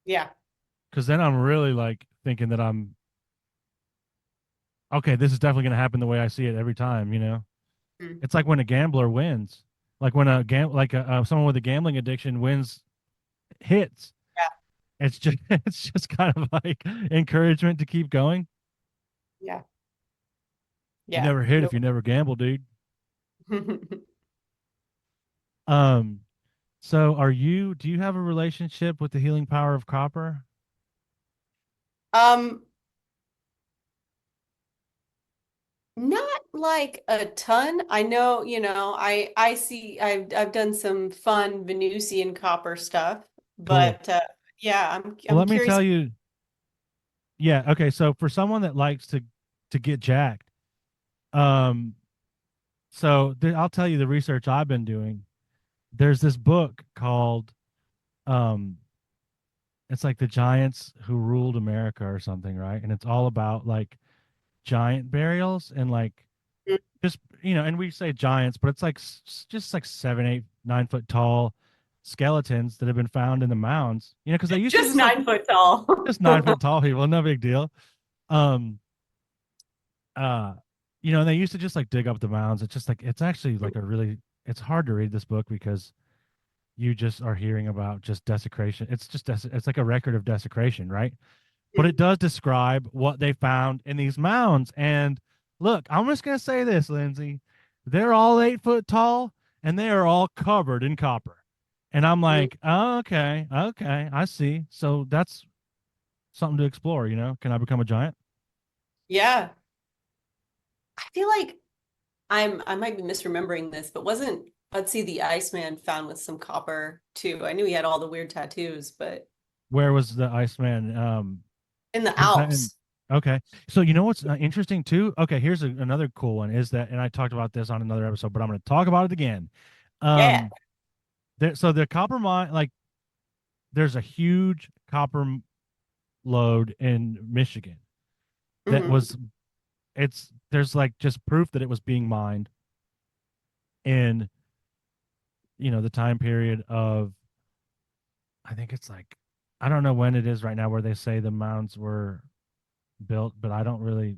Yeah. because then I'm really like thinking that I'm okay, this is definitely gonna happen the way I see it every time, you know? Mm. It's like when a gambler wins. Like when someone with a gambling addiction wins hits. Yeah. It's just it's just kind of like encouragement to keep going. Yeah. You Yeah. never hit if Nope. you never gamble, dude. Um, so do you have a relationship with the healing power of copper? Um, Not like a ton. I know, you know, I see I've done some fun Venusian copper stuff, Cool. but yeah, Well, I'm let me curious. tell you, yeah, okay, so for someone that likes to get jacked, um, I'll tell you the research I've been doing. There's this book called um it's like the giants who ruled America or something, right? And it's all about like giant burials and like just you know, and we say giants, but it's like just like 7, 8, 9 foot tall skeletons that have been found in the mounds. You know, because they used to Just just like 9 foot tall. just 9 foot tall people, no big deal. Um, uh, you know, and they used to just like dig up the mounds. It's just like it's actually like a really it's hard to read this book because you just are hearing about just desecration. It's just it's like a record of desecration, right? But it does describe what they found in these mounds, and Look, I'm just gonna say this, Lindsay. They're all 8 foot tall and they are all covered in copper. And I'm Mm, like, oh, okay, okay, I see. So that's something to explore, you know? Can I become a giant? yeah. I feel like I might be misremembering this, but wasn't let's see the Iceman found with some copper too. I knew he had all the weird tattoos, but Where was the Iceman? in the Was that in? Alps. Okay. So you know what's interesting too? Okay, here's another cool one is that, and I talked about this on another episode, but I'm going to talk about it again. Yeah. Um, so the copper mine, like, there's a huge copper lode in Michigan that Hmm. was, it's there's like just proof that it was being mined in, the time period of, I think it's like, I don't know when it is right now where they say the mounds were built, but I don't really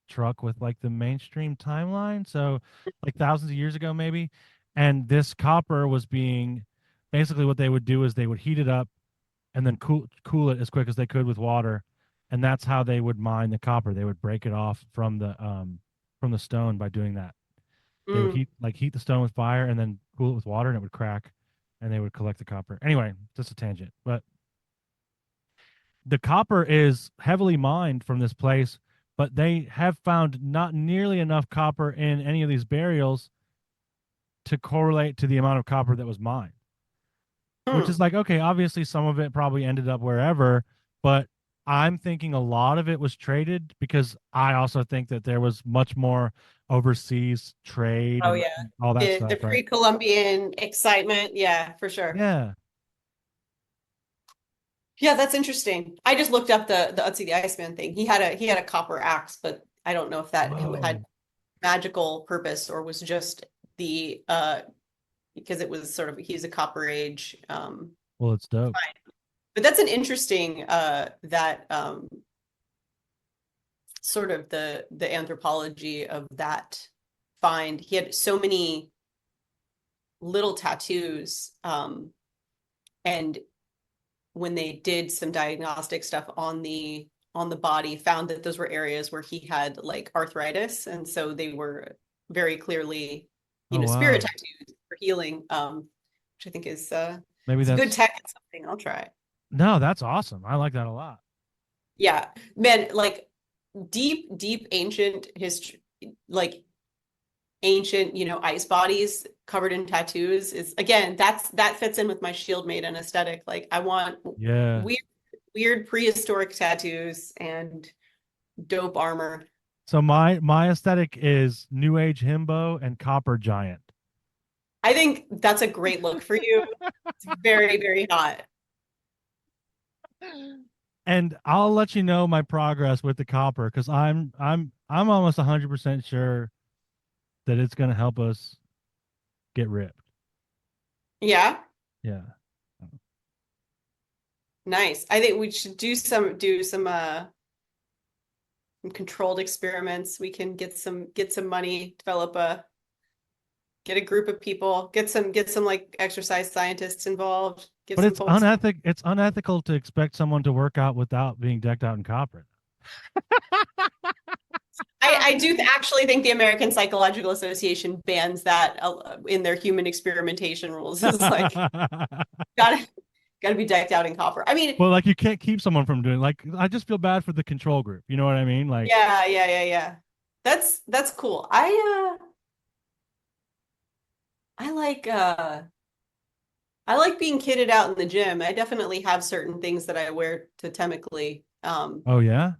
truck with like the mainstream timeline. So like thousands of years ago, maybe. And this copper was being, basically what they would do is they would heat it up and then cool it as quick as they could with water. And that's how they would mine the copper. They would break it off from the stone by doing that. They would Mm. heat the stone with fire and then cool it with water and it would crack and they would collect the copper. Anyway, just a tangent. But the copper is heavily mined from this place, but they have found not nearly enough copper in any of these burials to correlate to the amount of copper that was mined. Which is Hmm. like, okay, obviously some of it probably ended up wherever, but I'm thinking a lot of it was traded because I also think that there was much more overseas trade Oh and yeah. all that The stuff, right? pre-Columbian excitement. Yeah, for sure. Yeah. Yeah, that's interesting. I just looked up the Utsi the Iceman thing. He had a copper axe, but I don't know if that had Whoa. magical purpose or was just the because it was sort of he's a copper age Well, it's dope. find. But that's an interesting that sort of the anthropology of that find. He had so many little tattoos and when they did some diagnostic stuff on the body found that those were areas where he had like arthritis and so they were very clearly Oh, spirit wow. tattoos for healing which I think is Maybe it's a good that's, tech and something I'll try. no, that's awesome. I like that a lot. Yeah, man, like deep ancient history, like ancient ice bodies covered in tattoos is again that fits in with my Shieldmaiden aesthetic. Like I want Yeah. weird prehistoric tattoos and dope armor. So my aesthetic is New Age himbo and copper giant. I think that's a great look for you. It's very, very hot. And I'll let you know my progress with the copper because I'm almost 100% sure that it's going to help us get ripped. Yeah, Yeah. nice. I think we should do some controlled experiments. We can get some money, get a group of people, get some like exercise scientists involved, give But some folks. it's unethical to expect someone to work out without being decked out in copper. I do actually think the American Psychological Association bans that in their human experimentation rules. It's like gotta gotta be decked out in copper. I mean, Well, like you can't keep someone from doing, like, I just feel bad for the control group. You know what I mean? Like, yeah. That's cool. I like I like being kitted out in the gym. I definitely have certain things that I wear totemically. oh yeah,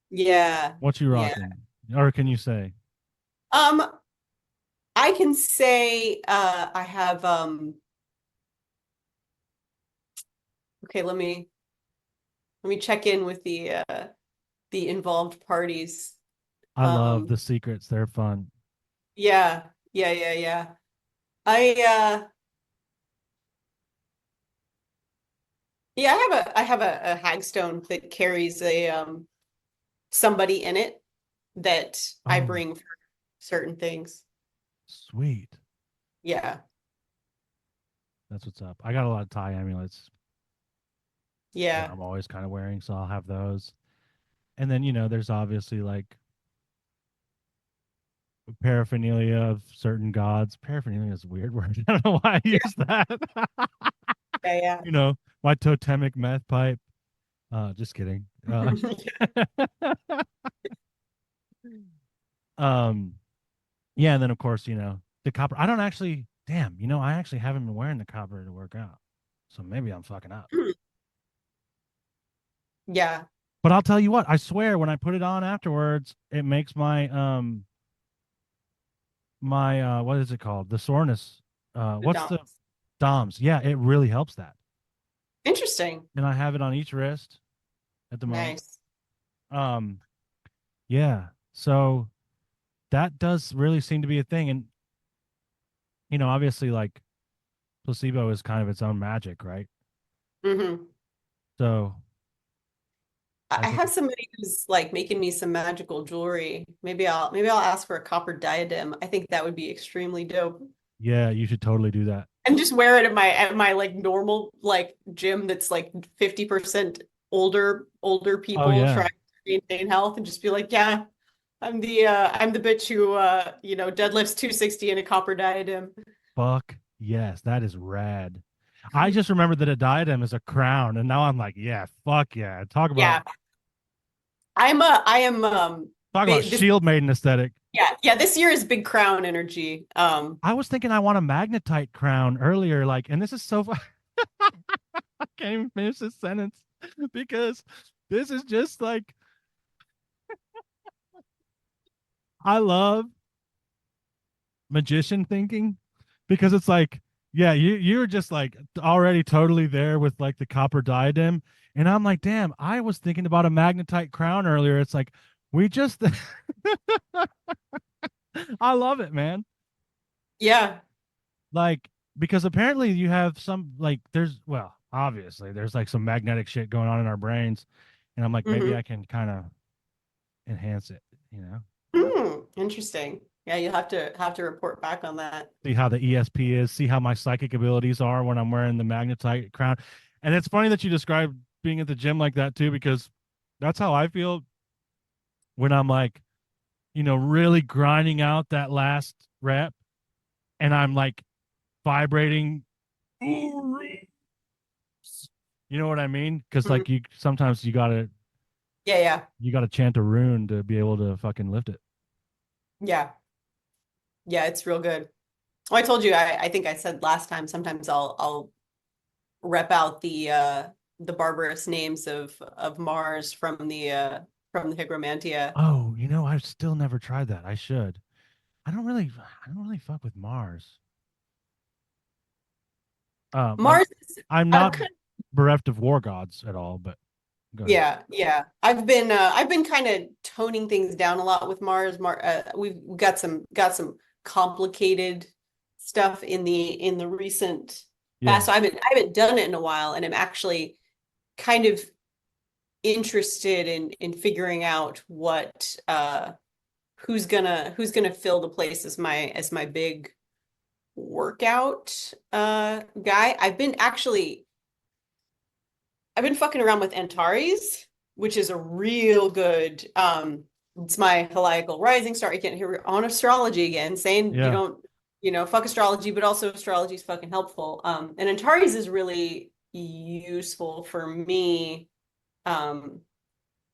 Yeah, what you yeah. rocking? Or can you say? Um, I can say I have okay, let me check in with the involved parties. I love Um, the secrets. They're fun. yeah, yeah. I yeah, I have a hagstone that carries a somebody in it that I Oh, bring for certain things. sweet. Yeah, That's what's up. I got a lot of tie amulets that yeah. I'm always kind of wearing, so I'll have those. And then, there's obviously like paraphernalia of certain gods. Paraphernalia is a weird word. I don't know why I Yeah, use that. yeah, You know, my totemic meth pipe. Just kidding. yeah. Um, yeah, and then of course, the copper. I don't actually, damn, I actually haven't been wearing the copper to work out. So maybe I'm fucking up. Yeah. But I'll tell you what, I swear when I put it on afterwards, it makes my what is it called? The soreness. The What's the DOMS. DOMS? Yeah, it really helps that. Interesting. And I have it on each wrist at the moment. Nice. Um, yeah. So that does really seem to be a thing. And obviously like placebo is kind of its own magic, right? Hmm. So I I think have somebody who's like making me some magical jewelry. Maybe I'll ask for a copper diadem. I think that would be extremely dope. yeah, you should totally do that. And just wear it at my like normal like gym that's like 50% older Oh people yeah. trying to maintain health and just be like, yeah, I'm the bitch who deadlifts 260 in a copper diadem. Fuck yes, that is rad. I just remembered that a diadem is a crown, and now I'm like, yeah, fuck yeah. Talk about Yeah. I am talk about this Shieldmaiden aesthetic. yeah, this year is big crown energy. I was thinking I want a magnetite crown earlier, like, and this is so I can't even finish this sentence because this is just like I love magician thinking because it's like, yeah, you're just like already totally there with like the copper diadem. And I'm like, damn, I was thinking about a magnetite crown earlier. It's like we just I love it, man. Yeah. Like because apparently you have some like there's well, obviously there's like some magnetic shit going on in our brains. And I'm like, maybe Hmm. I can kind of enhance it, you know? Interesting. Yeah, you'll have to report back on that. See how the ESP is, see how my psychic abilities are when I'm wearing the magnetite crown. And it's funny that you describe being at the gym like that too, because that's how I feel when I'm like, really grinding out that last rep and I'm like vibrating. You know what I mean? Because Mhm. like you sometimes Yeah, yeah, you gotta chant a rune to be able to fucking lift it. yeah, yeah. It's real good. Oh, I told you. I think I said last time. Sometimes I'll rep out the barbarous names of Mars from the Hygromantia. Oh, I've still never tried that. I should. I don't really fuck with Mars. I'm Mars is, I'm I've not kind bereft of war gods at all, but go ahead. Yeah, yeah. I've been kind of toning things down a lot with Mars. We've got some complicated stuff in the recent Yeah. past. So I haven't done it in a while, and I'm actually kind of interested in figuring out what who's gonna fill the place as my big workout guy. I've been fucking around with Antares, which is a real good it's my heliacal rising star. You can't hear on astrology again, saying you Yeah. don't, fuck astrology, but also astrology is fucking helpful. And Antares is really useful for me. To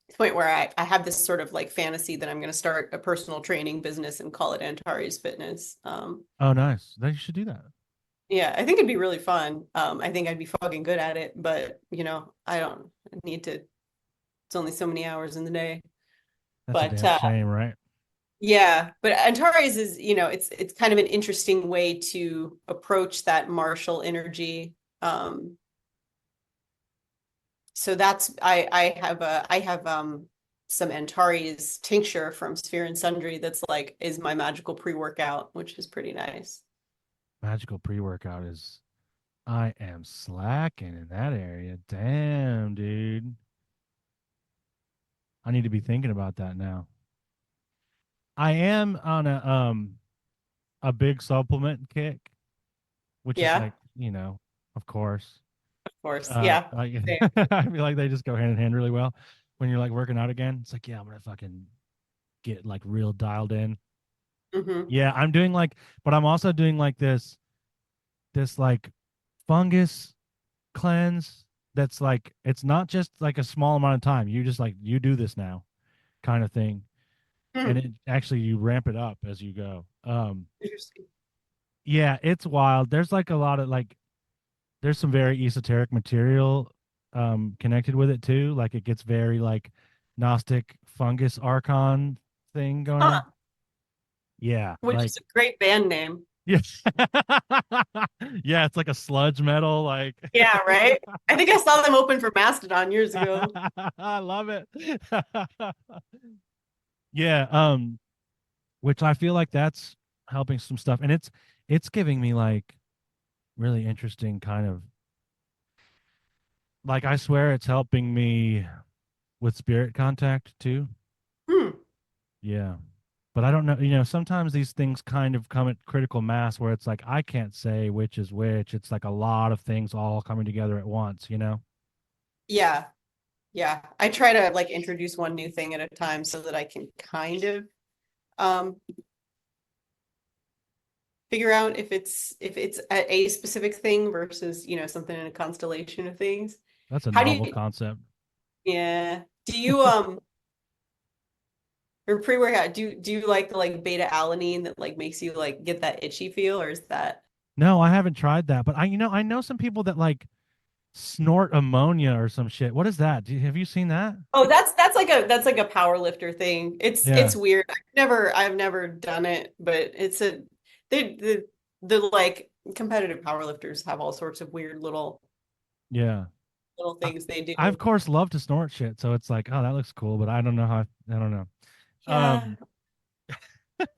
the point where I have this sort of like fantasy that I'm gonna start a personal training business and call it Antares Fitness. Oh, nice. Then you should do that. Yeah, I think it'd be really fun. I think I'd be fucking good at it, but I don't need to. It's only so many hours in the day. That's a But damn shame, right? yeah, but Antares is, it's kind of an interesting way to approach that martial energy. Um, so that's I have some Antares tincture from Sphere and Sundry that's like is my magical pre-workout, which is pretty nice. Magical pre-workout is I am slacking in that area. Damn, dude. I need to be thinking about that now. I am on a big supplement kick, which is Yeah, like, of course. of course. Yeah. Like Same. I feel like they just go hand in hand really well when you're like working out again. It's like, yeah, I'm gonna fucking get like real dialed in. Hmm. Yeah, I'm doing like, but I'm also doing like this like fungus cleanse that's like it's not just like a small amount of time. You just like you do this now kind of thing. And Hmm. it actually you ramp it up as you go. Interesting. Yeah, it's wild. There's like a lot of like there's some very esoteric material connected with it too. Like it gets very like Gnostic fungus archon thing going Huh. on. Yeah, Which like is a great band name. yeah. Yeah, it's like a sludge metal like Yeah, right. I think I saw them open for Mastodon years ago. I love it. Yeah, which I feel like that's helping some stuff and it's giving me like really interesting kind of like I swear it's helping me with spirit contact too. Hmm. Yeah. But I don't know, sometimes these things kind of come at critical mass where it's like I can't say which is which. It's like a lot of things all coming together at once, you know? Yeah. Yeah. I try to like introduce one new thing at a time so that I can kind of um figure out if it's a specific thing versus, something in a constellation of things. That's a How do novel you, concept. yeah. Do you or pre-workout, do you like the like beta alanine that like makes you like get that itchy feel, or is that? No, I haven't tried that, but I know some people that like snort ammonia or some shit. What is that? Have you seen that? Oh, that's like a power lifter thing. It's Yeah. weird. I've never done it, but the like competitive power lifters have all sorts of weird Yeah. little I, things they I of do. course love to snort shit, so it's like, oh, that looks cool, but I don't know how I don't know. Yeah. Um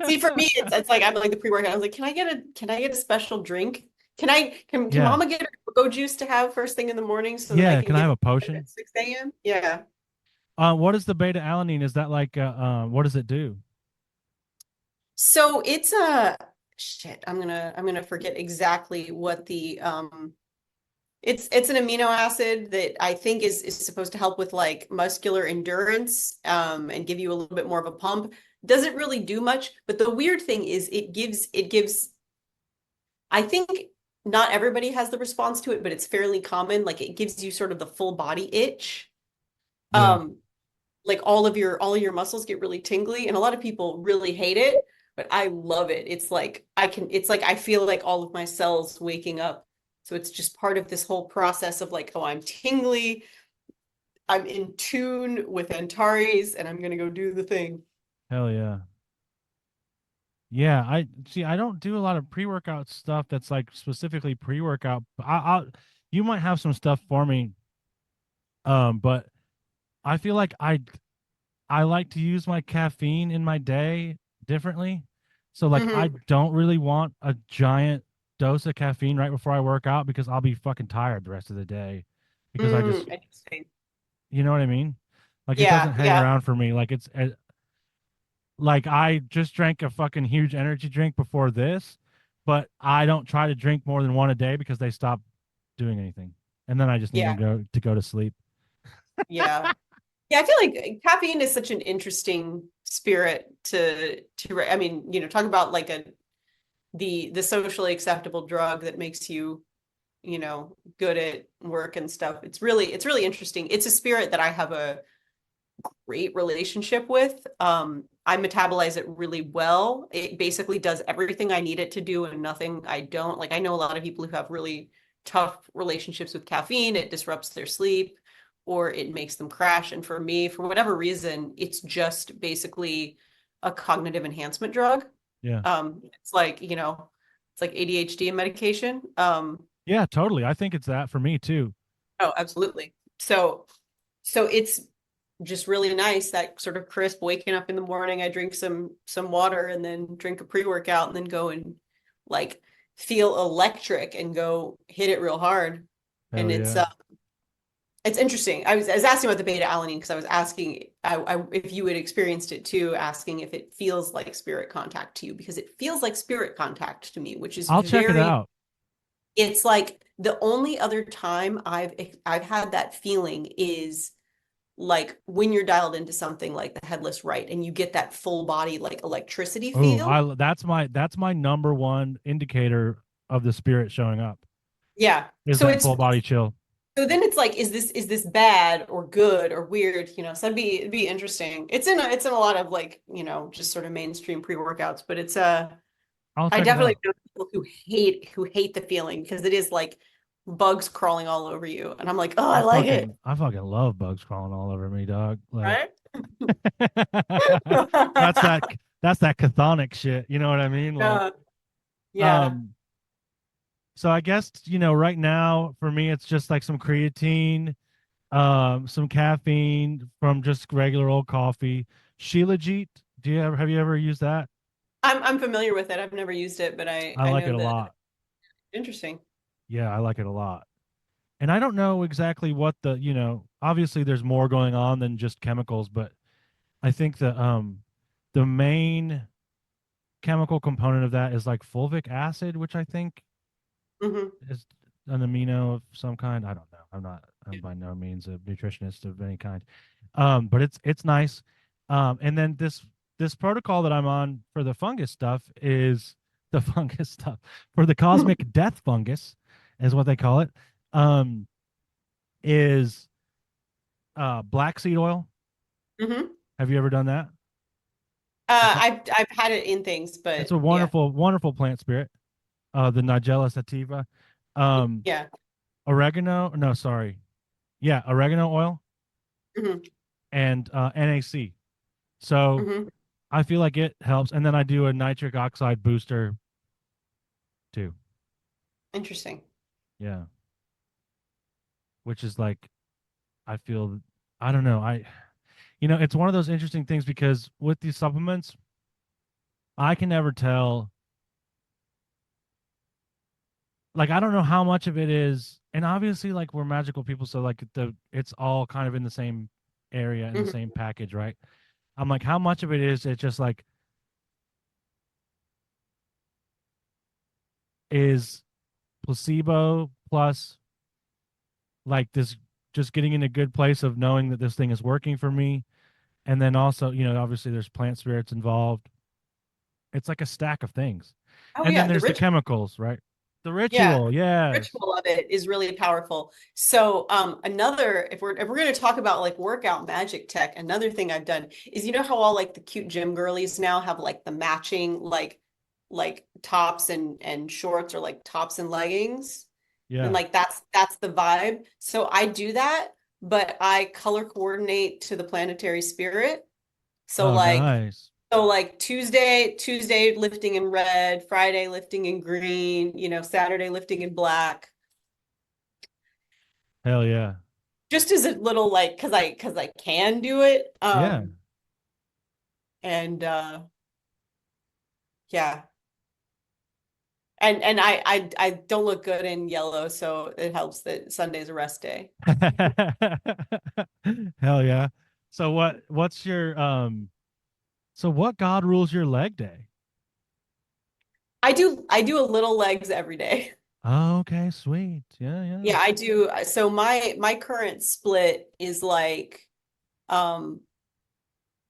See, for me, it's like I'm like the pre-workout. I was like, can I get a special drink? Can Yeah. Mama get her go juice to have first thing in the morning so that I Yeah, can can I have get a potion? at 6 a.m.? Yeah. What is the beta alanine? Is that like what does it do? So it's a shit. I'm gonna forget exactly what the it's an amino acid that I think is supposed to help with like muscular endurance and give you a little bit more of a pump. Doesn't really do much, but the weird thing is it gives I think not everybody has the response to it, but it's fairly common. Like it gives you sort of the full body itch. Yeah. Um, like all of your muscles get really tingly, and a lot of people really hate it, but I love it. It's like I feel like all of my cells waking up. So it's just part of this whole process of like, oh, I'm tingly, I'm in tune with Antares, and I'm gonna go do the thing. Hell yeah. Yeah, I see. I don't do a lot of pre-workout stuff that's like specifically pre-workout. You might have some stuff for me, but I feel like I like to use my caffeine in my day differently. So like I Hmm. don't really want a giant dose of caffeine right before I work out because I'll be fucking tired the rest of the day because I just, Interesting. you know what I mean? Like it doesn't Yeah, hang yeah, around for me. Like like I just drank a fucking huge energy drink before this, but I don't try to drink more than one a day because they stop doing anything. And then I just need yeah, to go to sleep. yeah. Yeah, I feel like caffeine is such an interesting spirit I mean, talk about like the socially acceptable drug that makes you, good at work and stuff. It's really interesting. It's a spirit that I have a great relationship with. I metabolize it really well. It basically does everything I need it to do and nothing I don't. Like I know a lot of people who have really tough relationships with caffeine. It disrupts their sleep or it makes them crash. And for me, for whatever reason, it's just basically a cognitive enhancement drug. Yeah. It's like ADHD and medication. Yeah, totally. I think it's that for me too. Oh, absolutely. So it's just really nice that sort of crisp waking up in the morning. I drink some water and then drink a pre-workout and then go and like feel electric and go hit it real hard. Hell And it's yeah. it's interesting. I was asking about the beta alanine because I was asking if you had experienced it too, asking if it feels like spirit contact to you because it feels like spirit contact to me, which is I'll check it very out. it's like the only other time I've had that feeling is like when you're dialed into something like the headless right and you get that full body like electricity Oh, feel. that's my number one indicator of the spirit showing up Yeah. is So that it's full body chill. so then it's like, is this bad or good or weird? You know, so it'd be interesting. It's in a lot of like, you know, just sort of mainstream pre-workouts, but it's I'll I check it definitely out. know people who hate the feeling because it is like bugs crawling all over you. And I'm like, oh, I like it. I fucking love bugs crawling all over me, dog. Like Right? that's that that's that chthonic shit. You know what I mean? Like, Yeah. Yeah. um, so I guess, right now for me it's just like some creatine, some caffeine from just regular old coffee. Shilajit, have you ever used that? I'm familiar with it. I've never used it, but I I like it know a that lot. interesting. Yeah, I like it a lot. And I don't know exactly what obviously there's more going on than just chemicals, but I think the main chemical component of that is like fulvic acid, which I think Hmm. is an amino of some kind. I don't know. I'm by no means a nutritionist of any kind. But it's nice. And then this protocol that I'm on for the fungus stuff is the fungus stuff for the cosmic death fungus is what they call it. Um, is black seed oil. Hmm. Have you ever done that? It's a, I've had it in things, it's but a yeah. wonderful, wonderful plant spirit. The Nigella sativa. Um, Yeah. oregano. No, sorry. Yeah, oregano oil Hmm. and NAC. So Hmm. I feel like it helps. And then I do a nitric oxide booster too. Interesting. Yeah, which is like I feel I don't know. It's one of those interesting things because with these supplements, I can never tell. Like I don't know how much of it is, and obviously like we're magical people, so like it's all kind of in the same area in the Hmm. same package, right? I'm like, how much of it is it just like is placebo plus like this just getting in a good place of knowing that this thing is working for me, and then also obviously there's plant spirits involved. It's like a stack of things, Oh and then yeah, the there's the ritual. chemicals, right? The Yeah, ritual, yes, ritual of it is really powerful. So another if we're going to talk about like workout magic tech, another thing I've done is you know how all like the cute gym girlies now have like the matching like tops and shorts or like tops and leggings. And yeah. like that's the vibe. So I do that, but I color coordinate to the planetary spirit. So Oh, like nice. Tuesday lifting in red, Friday lifting in green, you know, Saturday lifting in black. Hell yeah. Just as a little like cuz I can do it. Yeah. And yeah. And I don't look good in yellow, so it helps that Sunday's a rest day. Hell yeah. So what's your so what god rules your leg day? I do a little legs every day. Oh, okay, sweet. Yeah, yeah. Yeah, I do. So my current split is like um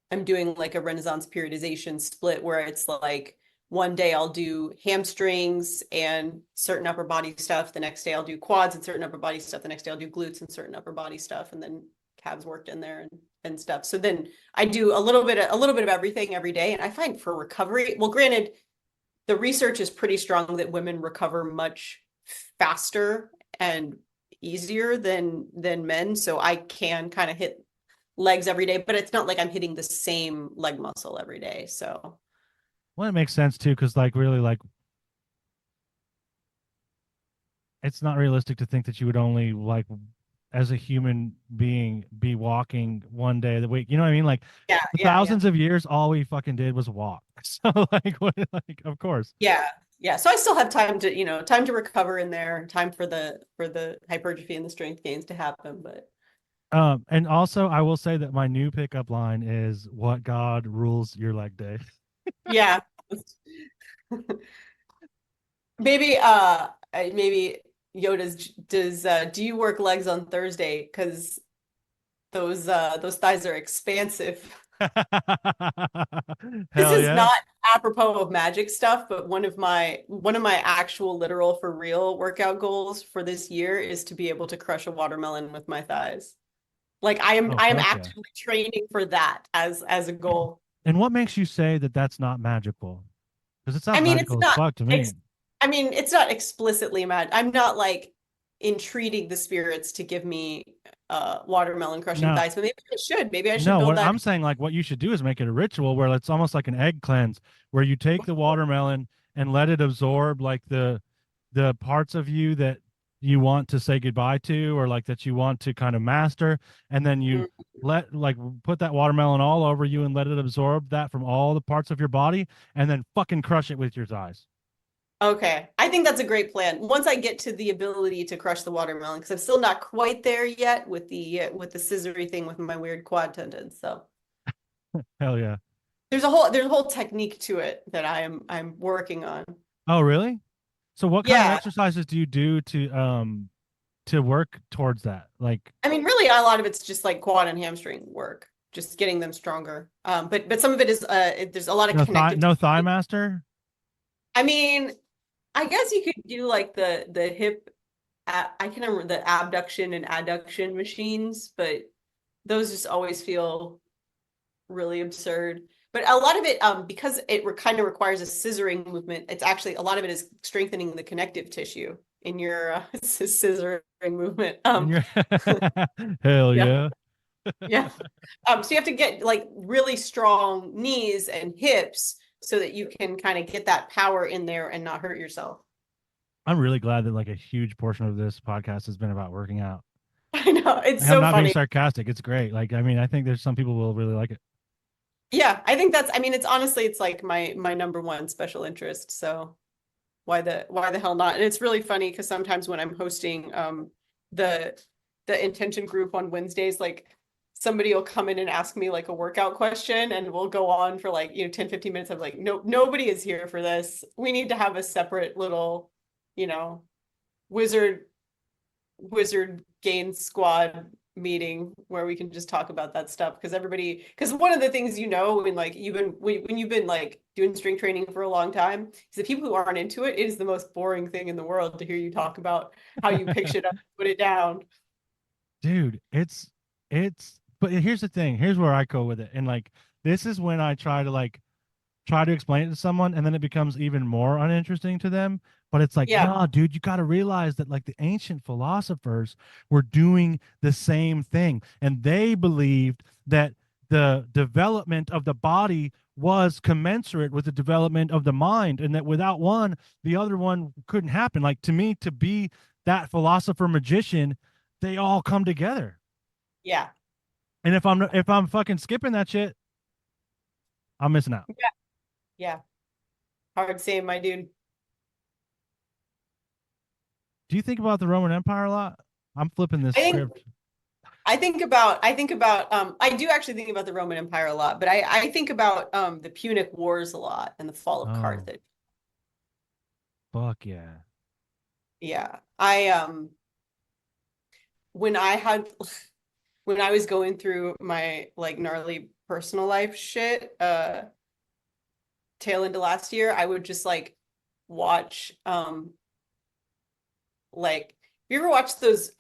I'm doing like a Renaissance periodization split where it's like one day I'll do hamstrings and certain upper body stuff. The next day I'll do quads and certain upper body stuff. The next day I'll do glutes and certain upper body stuff, and then calves worked in there and stuff. So then I do a little bit of everything every day. And I find for recovery, well, granted, the research is pretty strong that women recover much faster and easier than men. So I can kind of hit legs every day, but it's not like I'm hitting the same leg muscle every day. So Well, it makes sense too, because like really like it's not realistic to think that you would only like as a human being be walking one day of the week. You know what I mean? Like yeah, for yeah, yeah. thousands of years, all we fucking did was walk. So like what like of course. Yeah. Yeah. So I still have time to, you know, time to recover in there, time for the hypertrophy and the strength gains to happen. But And also I will say that my new pickup line is what God rules your leg day. yeah. Maybe maybe Yoda's does do you work legs on Thursday? Because those thighs are expansive. This Hell is yeah. not apropos of magic stuff, but one of my actual literal for real workout goals for this year is to be able to crush a watermelon with my thighs. Like I am Oh, I am fuck yeah. actively training for that as a goal. And what makes you say that that's not magical? Because it I sounds mean, it's magical as not fuck to me. ex I mean, it's not explicitly mad. I'm not like entreating the spirits to give me watermelon crushing No, thighs, but maybe I should. Maybe I should no, build what that. I'm saying, like, what you should do is make it a ritual where it's almost like an egg cleanse, where you take the watermelon and let it absorb like the parts of you that you want to say goodbye to, or like that you want to kind of master, and then you Mm, let like put that watermelon all over you and let it absorb that from all the parts of your body, and then fucking crush it with your thighs. okay. I think that's a great plan. Once I get to the ability to crush the watermelon, because I'm still not quite there yet with the scissory thing with my weird quad tendons. So Hell yeah. there's a whole technique to it that I'm working on. Oh, really? So what kind of Yeah. exercises do you do to work towards that? Like I mean, really, a lot of it's just like quad and hamstring work, just getting them stronger. But some of it is there's a lot of connective no thigh tissue. master? I mean, I guess you could do like the hip. I can remember the abduction and adduction machines, but those just always feel really absurd. But a lot of it, because it kind of requires a scissoring movement, it's actually a lot of it is strengthening the connective tissue in your scissoring movement. And you're hell Yeah. yeah. Yeah. So you have to get like really strong knees and hips so that you can kind of get that power in there and not hurt yourself. I'm really glad that like a huge portion of this podcast has been about working out. I know, it's Like, I'm so not being funny. sarcastic. It's great. Like, I mean, I think there's some people will really like it. Yeah, I think I mean, it's honestly, it's like my number one special interest. So why the hell not? And it's really funny because sometimes when I'm hosting the the intention group on Wednesdays, like somebody will come in and ask me like a workout question and we'll go on for like 10-15 minutes. I'm like, no, nobody is here for this. We need to have a separate little, you know, wizard wizard gain squad meeting where we can just talk about that stuff because one of the things when like when you've been like doing strength training for a long time is the people who aren't into it, it is the most boring thing in the world to hear you talk about how you pick shit up, put it down. Dude, it's but here's the thing. Here's where I go with it. And like this is when I try to explain it to someone and then it becomes even more uninteresting to them, but it's like, Yeah, no, dude, you got to realize that like the ancient philosophers were doing the same thing and they believed that the development of the body was commensurate with the development of the mind, and that without one the other one couldn't happen. Like, to me, to be that philosopher magician, they all come together. yeah, And if I'm fucking skipping that shit, I'm missing out. yeah, yeah. Hard same, my dude. Do you think about the Roman Empire a lot? I'm flipping this I think script. I do actually think about the Roman Empire a lot, but I think about the Punic Wars a lot and the fall of Oh, Carthage. fuck yeah. Yeah. I when I had when I was going through my like gnarly personal life shit, tail into last year, I would just like watch like have you ever watched those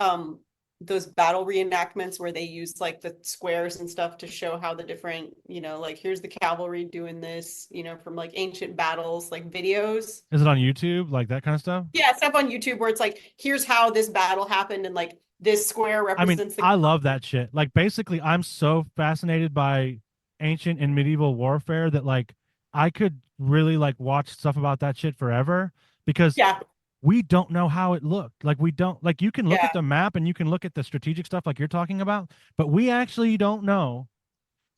battle reenactments where they use like the squares and stuff to show how the different, like here's the cavalry doing this, from like ancient battles, like videos. Is it on YouTube? Like that kind of stuff? Yeah, stuff on YouTube where it's like, here's how this battle happened, and like this square I mean, represents the I love that shit. Like, basically, I'm so fascinated by ancient and medieval warfare that like I could really like watch stuff about that shit forever, because yeah, we don't know how it looked. Like, we don't, like, you can look yeah, at the map and you can look at the strategic stuff like you're talking about, but we actually don't know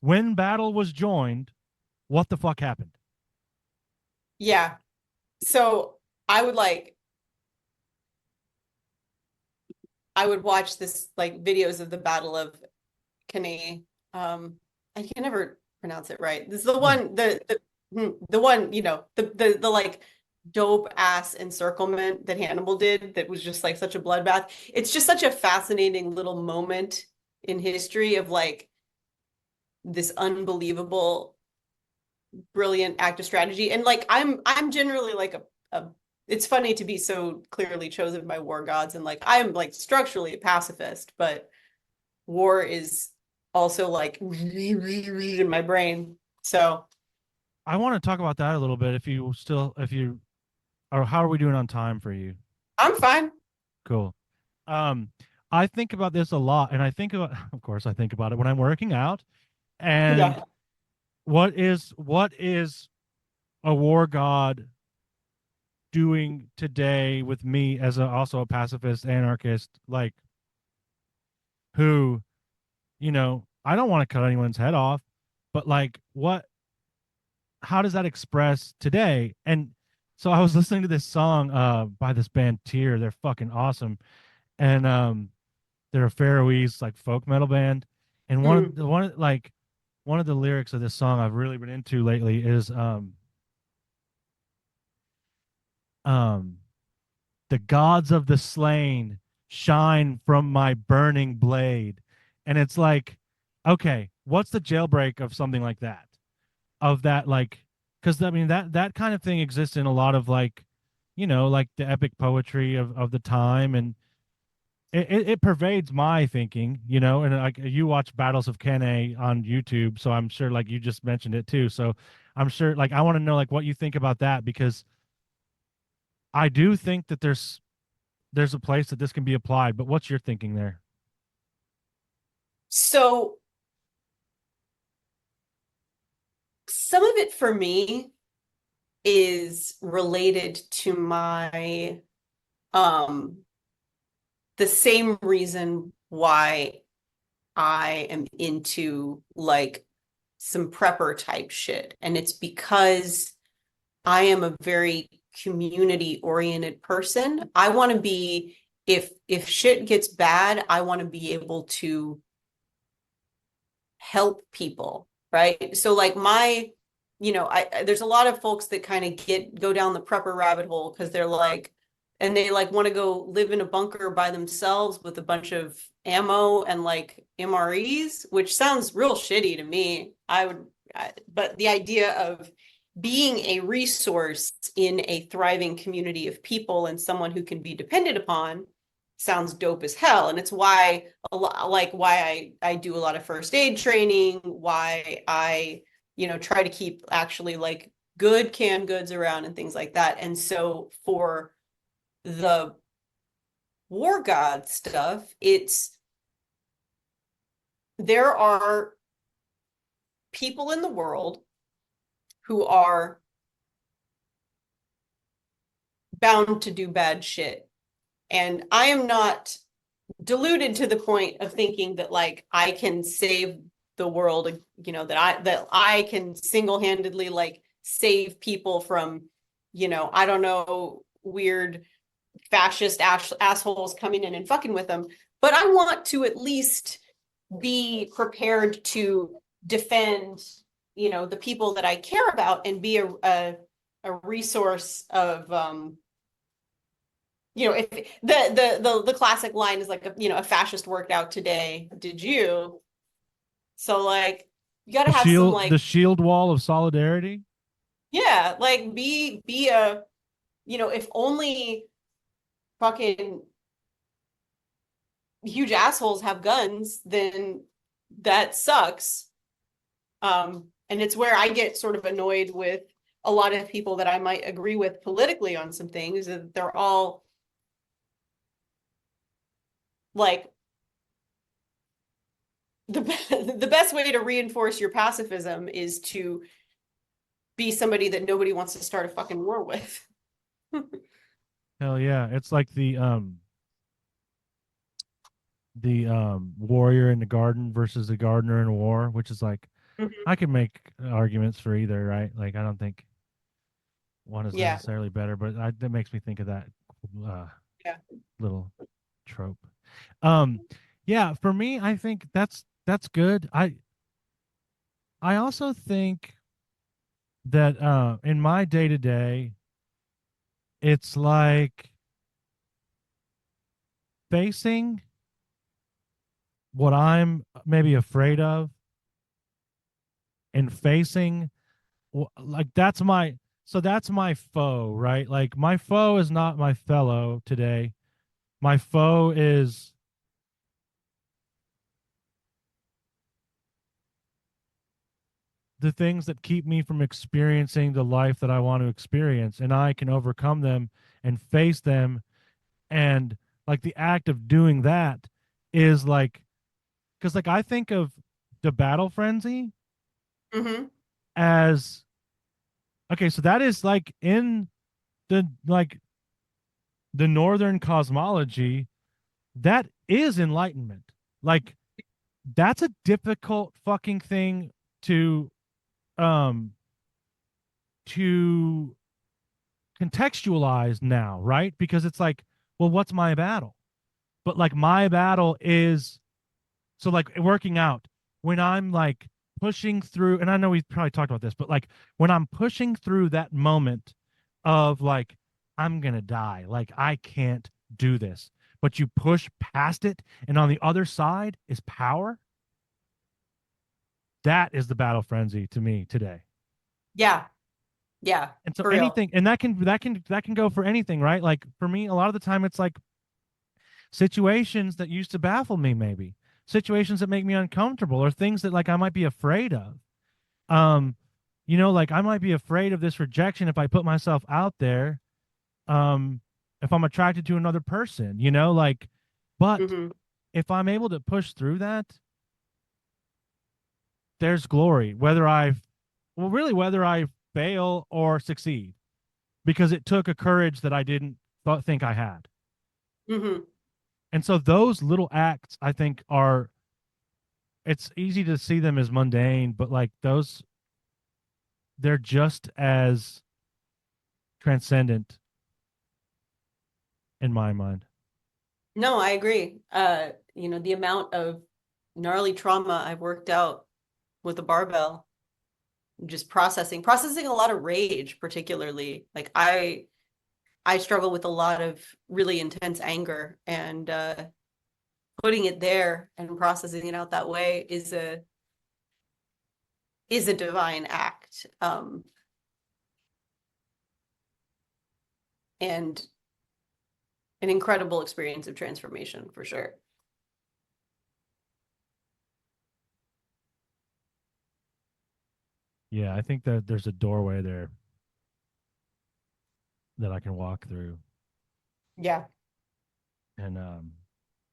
when battle was joined, what the fuck happened. yeah. So I would like I would watch this like videos of the Battle of Cannae. I can never pronounce it right. This is the Yeah. one, the one, the like dope ass encirclement that Hannibal did that was just like such a bloodbath. It's just such a fascinating little moment in history of like this unbelievable, brilliant act of strategy. And like I'm generally like a it's funny to be so clearly chosen by war gods, and like I'm like structurally a pacifist, but war is also like in my brain. So I want to talk about that a little bit. Or how are we doing on time for you? I'm fine. Cool. Um, I think about this a lot, and of course, I think about it when I'm working out. And Yeah. what is a war god doing today with me as also a pacifist anarchist, like who, I don't want to cut anyone's head off, but like how does that express today? And so I was listening to this song by this band Tear. They're fucking awesome. And they're a Faroese like folk metal band. And Mm. one of the lyrics of this song I've really been into lately is um the gods of the slain shine from my burning blade. And it's like, okay, what's the jailbreak of something like that? Of that, like, because I mean that kind of thing exists in a lot of like, like the epic poetry of the time, and it pervades my thinking, and like you watch Battles of Kenne on YouTube, so I'm sure like you just mentioned it too. So I'm sure like I want to know like what you think about that, because I do think that there's a place that this can be applied, but what's your thinking there? So some of it for me is related to my um the same reason why I am into like some prepper type shit. And it's because I am a very community oriented person. I want to be, if shit gets bad, I want to be able to help people, right? So like I there's a lot of folks that kind of go down the prepper rabbit hole because they're like, and they like want to go live in a bunker by themselves with a bunch of ammo and like MREs, which sounds real shitty to me. But the idea of being a resource in a thriving community of people and someone who can be depended upon sounds dope as hell. And it's why why I do a lot of first aid training, why I, try to keep actually like good canned goods around and things like that. And so for the war god stuff, there are people in the world who are bound to do bad shit. And I am not deluded to the point of thinking that like I can save the world, that I can single-handedly like save people from, I don't know, weird fascist assholes coming in and fucking with them. But I want to at least be prepared to defend, the people that I care about and be a resource of if the classic line is like a fascist worked out today, did you? So like you got to have some like, The shield wall of solidarity. yeah, like be a, if only fucking huge assholes have guns, then that sucks. And it's where I get sort of annoyed with a lot of people that I might agree with politically on some things, that they're all like the best way to reinforce your pacifism is to be somebody that nobody wants to start a fucking war with. Hell yeah, it's like the warrior in the garden versus the gardener in war, which is like Mhm. I can make arguments for either, right? Like I don't think one is Yeah, necessarily better, but that makes me think of that uh, yeah. little trope. Um, yeah, for me, I think that's good. I also think that in my day to day, it's like facing what I'm maybe afraid of and facing, like that's my foe, right? Like my foe is not my fellow today. My foe is the things that keep me from experiencing the life that I want to experience, and I can overcome them and face them. And like the act of doing that is like, because like I think of the battle frenzy Mm-hmm. as, okay, so that is like in the like the northern cosmology, that is enlightenment. Like that's a difficult fucking thing to um to contextualize now, right? Because it's like, well, what's my battle? But like my battle is, so like working out, when I'm like pushing through, and I know we probably talked about this, but like when I'm pushing through that moment of like, I'm gonna die, like I can't do this, but you push past it, and on the other side is power. That is the battle frenzy to me today. Yeah. Yeah. And so For real. anything, and that can go for anything, right? Like for me, a lot of the time it's like situations that used to baffle me, maybe situations that make me uncomfortable, or things that like I might be afraid of. um like I might be afraid of this rejection if I put myself out there, um if I'm attracted to another person, like, but Mm-hmm. if I'm able to push through that, there's glory, whether I fail or succeed, because it took a courage that I didn't think I had. Mm-hmm. And so those little acts, I think, are, it's easy to see them as mundane, but like those, they're just as transcendent in my mind. No, I agree. The amount of gnarly trauma I've worked out with a barbell, just processing a lot of rage, particularly. Like I struggle with a lot of really intense anger, and putting it there and processing it out that way is a divine act. And an incredible experience of transformation for sure. Yeah, I think that there's a doorway there that I can walk through, Yeah, and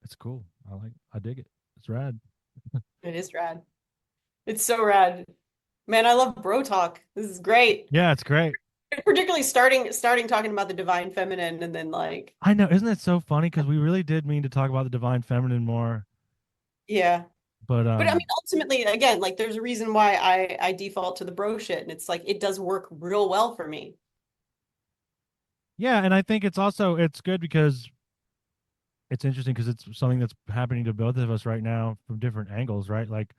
it's cool. I dig it. It's rad. it is rad. It's so rad. Man, I love bro talk. This is great. Yeah, it's great. Particularly starting talking about the divine feminine and then like, I know, isn't it so funny? Because we really did mean to talk about the divine feminine more, yeah. but But I mean, ultimately, again, like there's a reason why I default to the bro shit, and it's like it does work real well for me. yeah, and I think it's good because it's interesting because it's something that's happening to both of us right now from different angles, right? Like,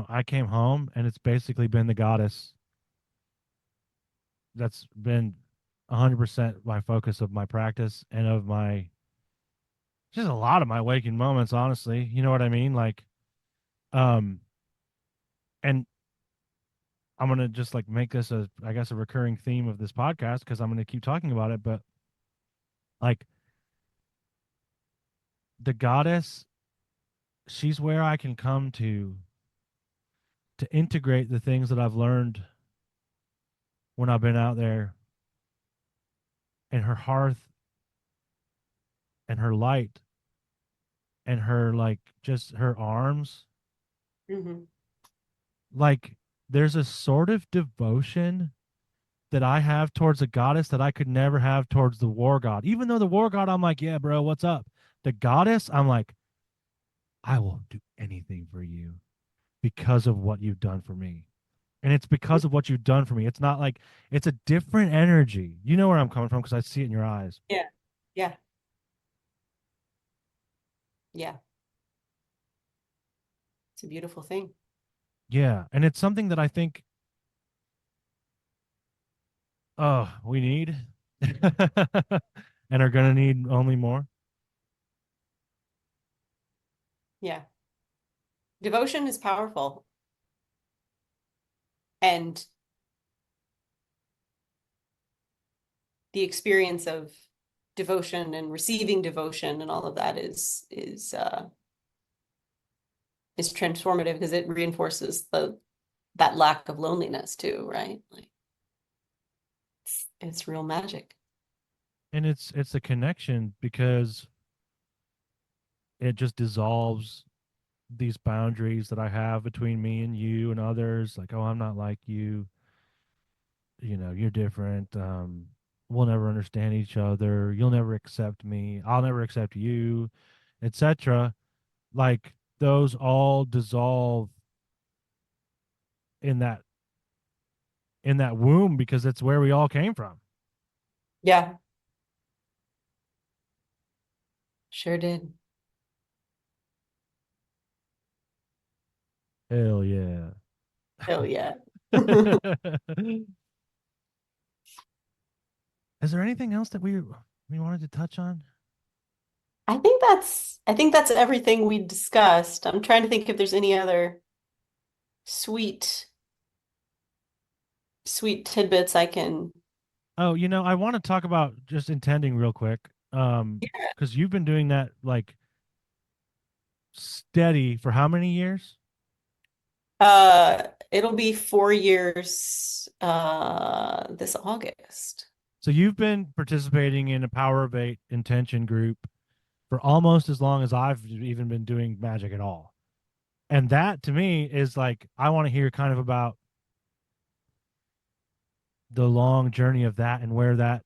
I came home and it's basically been the goddess that's been 100% my focus of my practice and of my, just a lot of my waking moments, honestly. You know what I mean? Like, um, and I'm gonna just like make this a, I guess, a recurring theme of this podcast because I'm gonna keep talking about it. But like the goddess, she's where I can come to integrate the things that I've learned when I've been out there, and her hearth and her light and her, like, just her arms. Hmm. Like there's a sort of devotion that I have towards a goddess that I could never have towards the war god. Even though the war god, I'm like, yeah, bro, what's up? The goddess, I'm like, I will do anything for you because of what you've done for me. And it's because of what you've done for me. It's not like, it's a different energy. You know where I'm coming from because I see it in your eyes. Yeah, yeah, yeah. It's a beautiful thing. Yeah. And it's something that I think, oh, we need and are going to need only more. Yeah. Devotion is powerful. And the experience of devotion and receiving devotion and all of that is transformative because it reinforces that lack of loneliness too, right? Like it's real magic. And it's a connection because it just dissolves these boundaries that I have between me and you and others. Like, oh, I'm not like you. You know, you're different. We'll never understand each other. You'll never accept me. I'll never accept you, etc. Like those all dissolve in that womb because it's where we all came from. Yeah, sure did. Hell yeah. Hell yeah. Is there anything else that we wanted to touch on? I think that's everything we discussed. I'm trying to think if there's any other sweet sweet tidbits I can. Oh, I want to talk about just intending real quick. Because you've been doing that like steady for how many years? It'll be 4 years this August. So you've been participating in a Power of Eight intention group for almost as long as I've even been doing magic at all. And that to me is like I want to hear kind of about the long journey of that and where that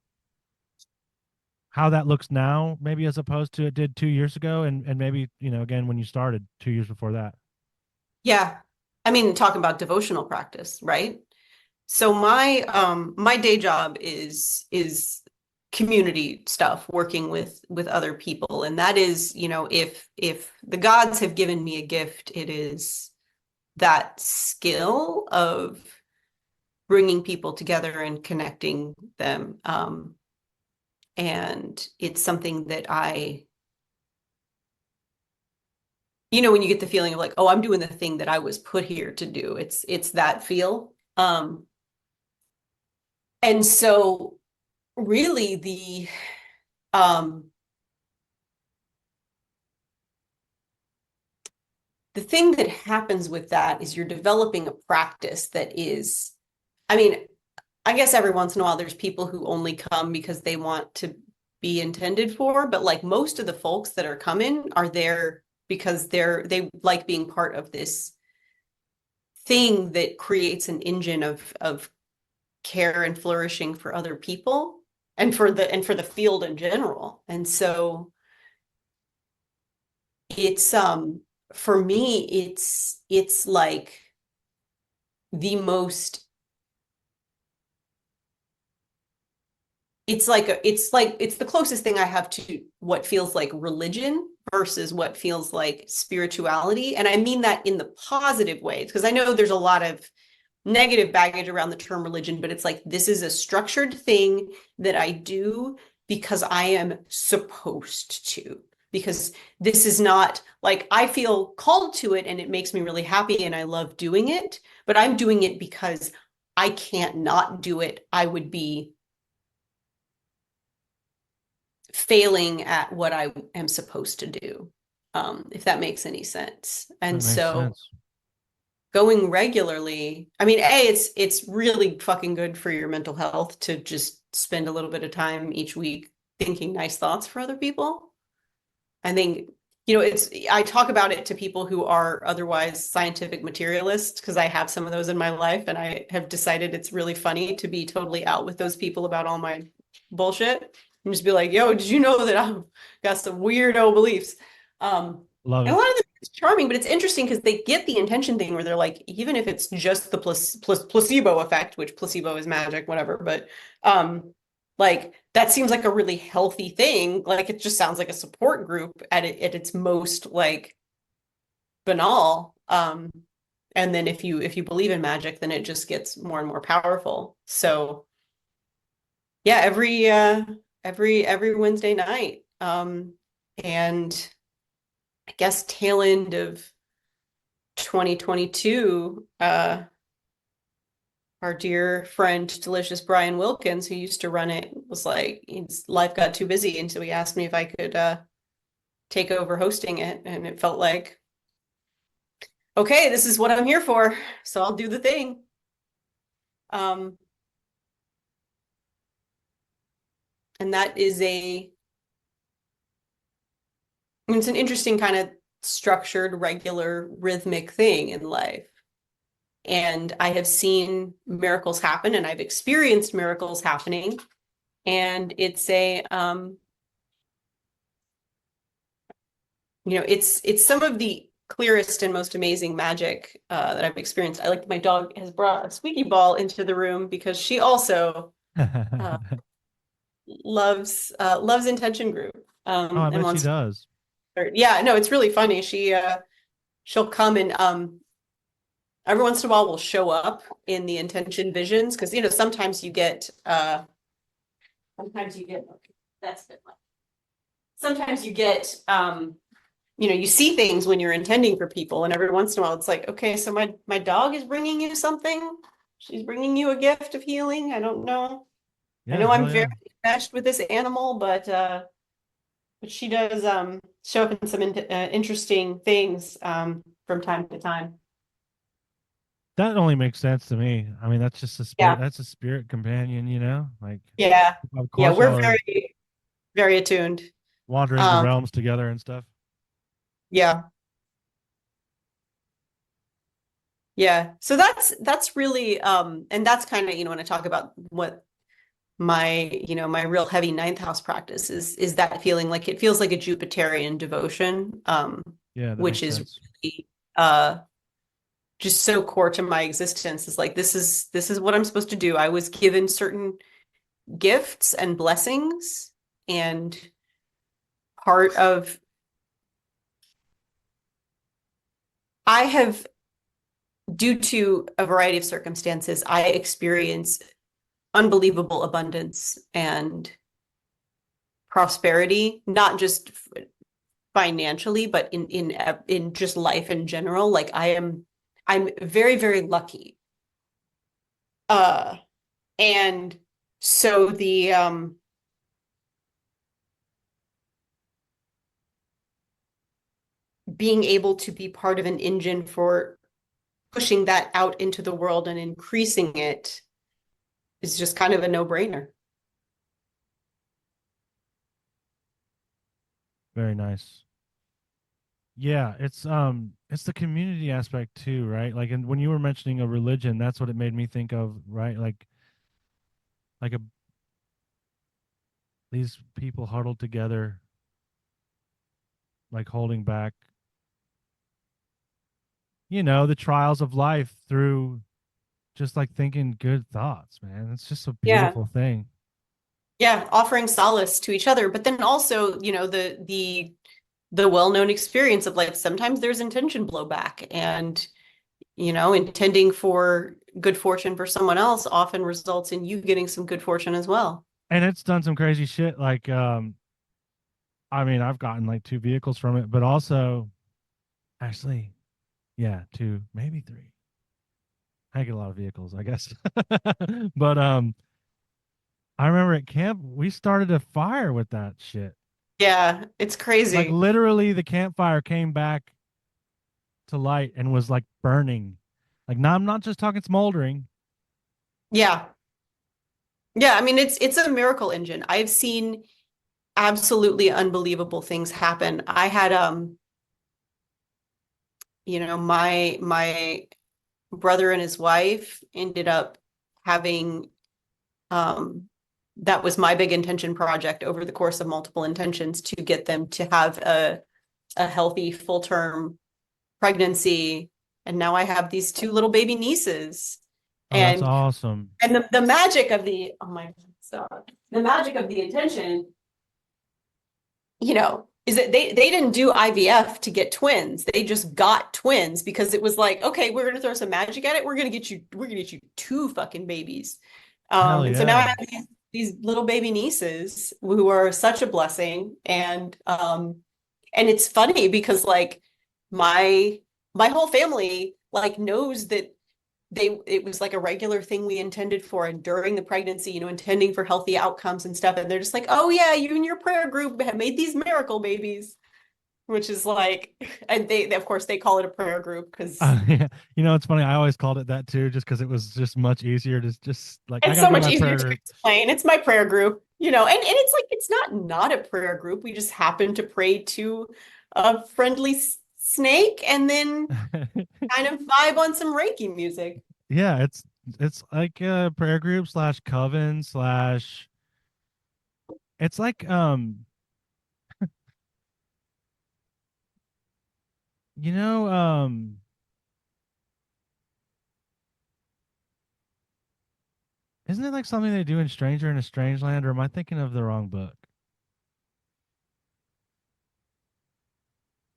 how that looks now, maybe as opposed to it did 2 years ago, and maybe again when you started 2 years before that. Yeah. I mean, talking about devotional practice, right? So my day job is community stuff, working with other people. And that is, if the gods have given me a gift, it is that skill of bringing people together and connecting them. And it's something that when you get the feeling of like, oh, I'm doing the thing that I was put here to do. It's that feel. And so really um the thing that happens with that is you're developing a practice that is, I mean, I guess every once in a while there's people who only come because they want to be intended for, but like most of the folks that are coming are there because they like being part of this thing that creates an engine of care and flourishing for other people and for the field in general. And so it's for me it's like the most it's the closest thing I have to what feels like religion versus what feels like spirituality. And I mean that in the positive ways, because I know there's a lot of negative baggage around the term religion, but it's like this is a structured thing that I do because I am supposed to. Because this is not like I feel called to it and it makes me really happy and I love doing it, but I'm doing it because I can't not do it. I would be failing at what I am supposed to do, if that makes any sense. And That makes so sense. going regularly, I mean, it's really fucking good for your mental health to just spend a little bit of time each week thinking nice thoughts for other people. I think, I talk about it to people who are otherwise scientific materialists because I have some of those in my life, and I have decided it's really funny to be totally out with those people about all my bullshit and just be like, yo, did you know that I've got some weirdo beliefs? Love And a it. lot of them it's charming, but it's interesting because they get the intention thing where they're like, even if it's just the placebo effect, which placebo is magic, whatever, but like that seems like a really healthy thing. Like it just sounds like a support group at its most like banal. And then if you believe in magic, then it just gets more and more powerful. So yeah, every Wednesday night. And I guess, tail end of 2022, our dear friend, delicious Brian Wilkins, who used to run it, was like, his life got too busy. And so he asked me if I could take over hosting it. And it felt like, okay, this is what I'm here for. So I'll do the thing. And that is it's an interesting kind of structured, regular, rhythmic thing in life. And I have seen miracles happen, and I've experienced miracles happening. And it's it's some of the clearest and most amazing magic that I've experienced. I like my dog has brought a squeaky ball into the room because she also loves intention group. I And bet she wants does. yeah, no, it's really funny. She'll come and every once in a while will show up in the intention visions because sometimes you get that's a bit much. Sometimes you get you see things when you're intending for people, and every once in a while it's like, okay, so my dog is bringing you something. She's bringing you a gift of healing. I don't know. I Yeah, know I'm hell very yeah. meshed with this animal, but she does show up in some interesting things from time to time. That only makes sense to me. I mean, that's just a spirit. Yeah, That's a spirit companion, you know. Like, yeah, of yeah. course, We're y'all are very, very attuned. wandering the Um, realms together and stuff. yeah, yeah. So that's really and that's kind of when I talk about what my real heavy ninth house practice is that feeling like it feels like a Jupiterian devotion, Yeah, that which makes is sense. really just so core to my existence. Is like this is what I'm supposed to do. I was given certain gifts and blessings, and part of I have, due to a variety of circumstances, I experience unbelievable abundance and prosperity, not just financially, but in just life in general. Like I'm very, very lucky. Uh, and so the being able to be part of an engine for pushing that out into the world and increasing it is just kind of a no-brainer. Very nice. Yeah, it's the community aspect too, right? Like, and when you were mentioning a religion, that's what it made me think of, right? Like a these people huddled together, like holding back, the trials of life through just like thinking good thoughts, man. It's just a Yeah. beautiful thing. Yeah, offering solace to each other, but then also, the well-known experience of like sometimes there's intention blowback, and intending for good fortune for someone else often results in you getting some good fortune as well. And it's done some crazy shit. Like, I mean, I've gotten like 2 vehicles from it, but also, actually, yeah, two, maybe three. I get a lot of vehicles, I guess. But I remember at camp we started a fire with that shit. Yeah, it's Like crazy. literally, the campfire came back to light and was like burning. Like, now I'm not just talking smoldering. Yeah. Yeah, I mean it's a miracle engine. I've seen absolutely unbelievable things happen. I had my brother and his wife ended up having um that was my big intention project over the course of multiple intentions to get them to have a healthy full-term pregnancy. And now I have these two little baby nieces. Oh, that's And awesome. the magic of the oh my God, the magic of the intention, is that they didn't do IVF to get twins. They just got twins because it was like, okay, we're gonna throw some magic at it. We're gonna get you two fucking babies. Hell And so now I yeah. have these little baby nieces who are such a blessing. And And it's funny because like my my whole family like knows that it was like a regular thing we intended for, and during the pregnancy, intending for healthy outcomes and stuff, and they're just like, oh yeah, you and your prayer group have made these miracle babies, which is like, and they of course they call it a prayer group because Yeah. It's funny. I always called it that too, just because it was just much easier to just like I it's gotta so do much my easier prayer to group. explain. It's my prayer group, and it's like it's not a prayer group. We just happen to pray to a friendly snake and then kind of vibe on some Reiki music. Yeah, it's like a prayer group slash coven slash. It's like you know isn't it like something they do in Stranger in a Strange Land, or am I thinking of the wrong book?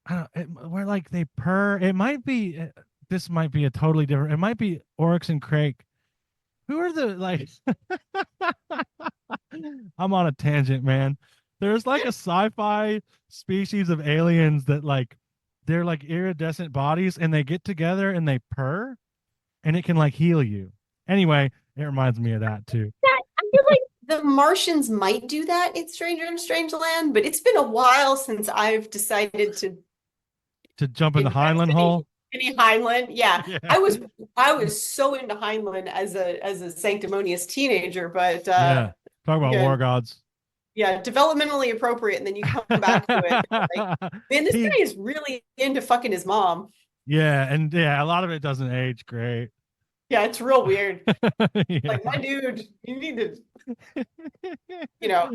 I don't. Where like they purr. It might be. This might be a totally different. It might be Oryx and Crake. Who are the like? I'm on a tangent, man. There's like a sci-fi species of aliens that like they're like iridescent bodies, and they get together and they purr, and it can like heal you. Anyway, it reminds me of that too. I feel like the Martians might do that in Stranger in Strange Land, but it's been a while since I've decided to To jump in the invest Heinlein hole. any Heinlein. Yeah, Yeah. I was so into Heinlein as a sanctimonious teenager, but Yeah. Talk about yeah, war gods. yeah, developmentally appropriate, and then you come back to it, and like, man, this he guy is really into fucking his mom. Yeah, and yeah, a lot of it doesn't age great. Yeah, it's real weird. Yeah. Like, my dude, you need to,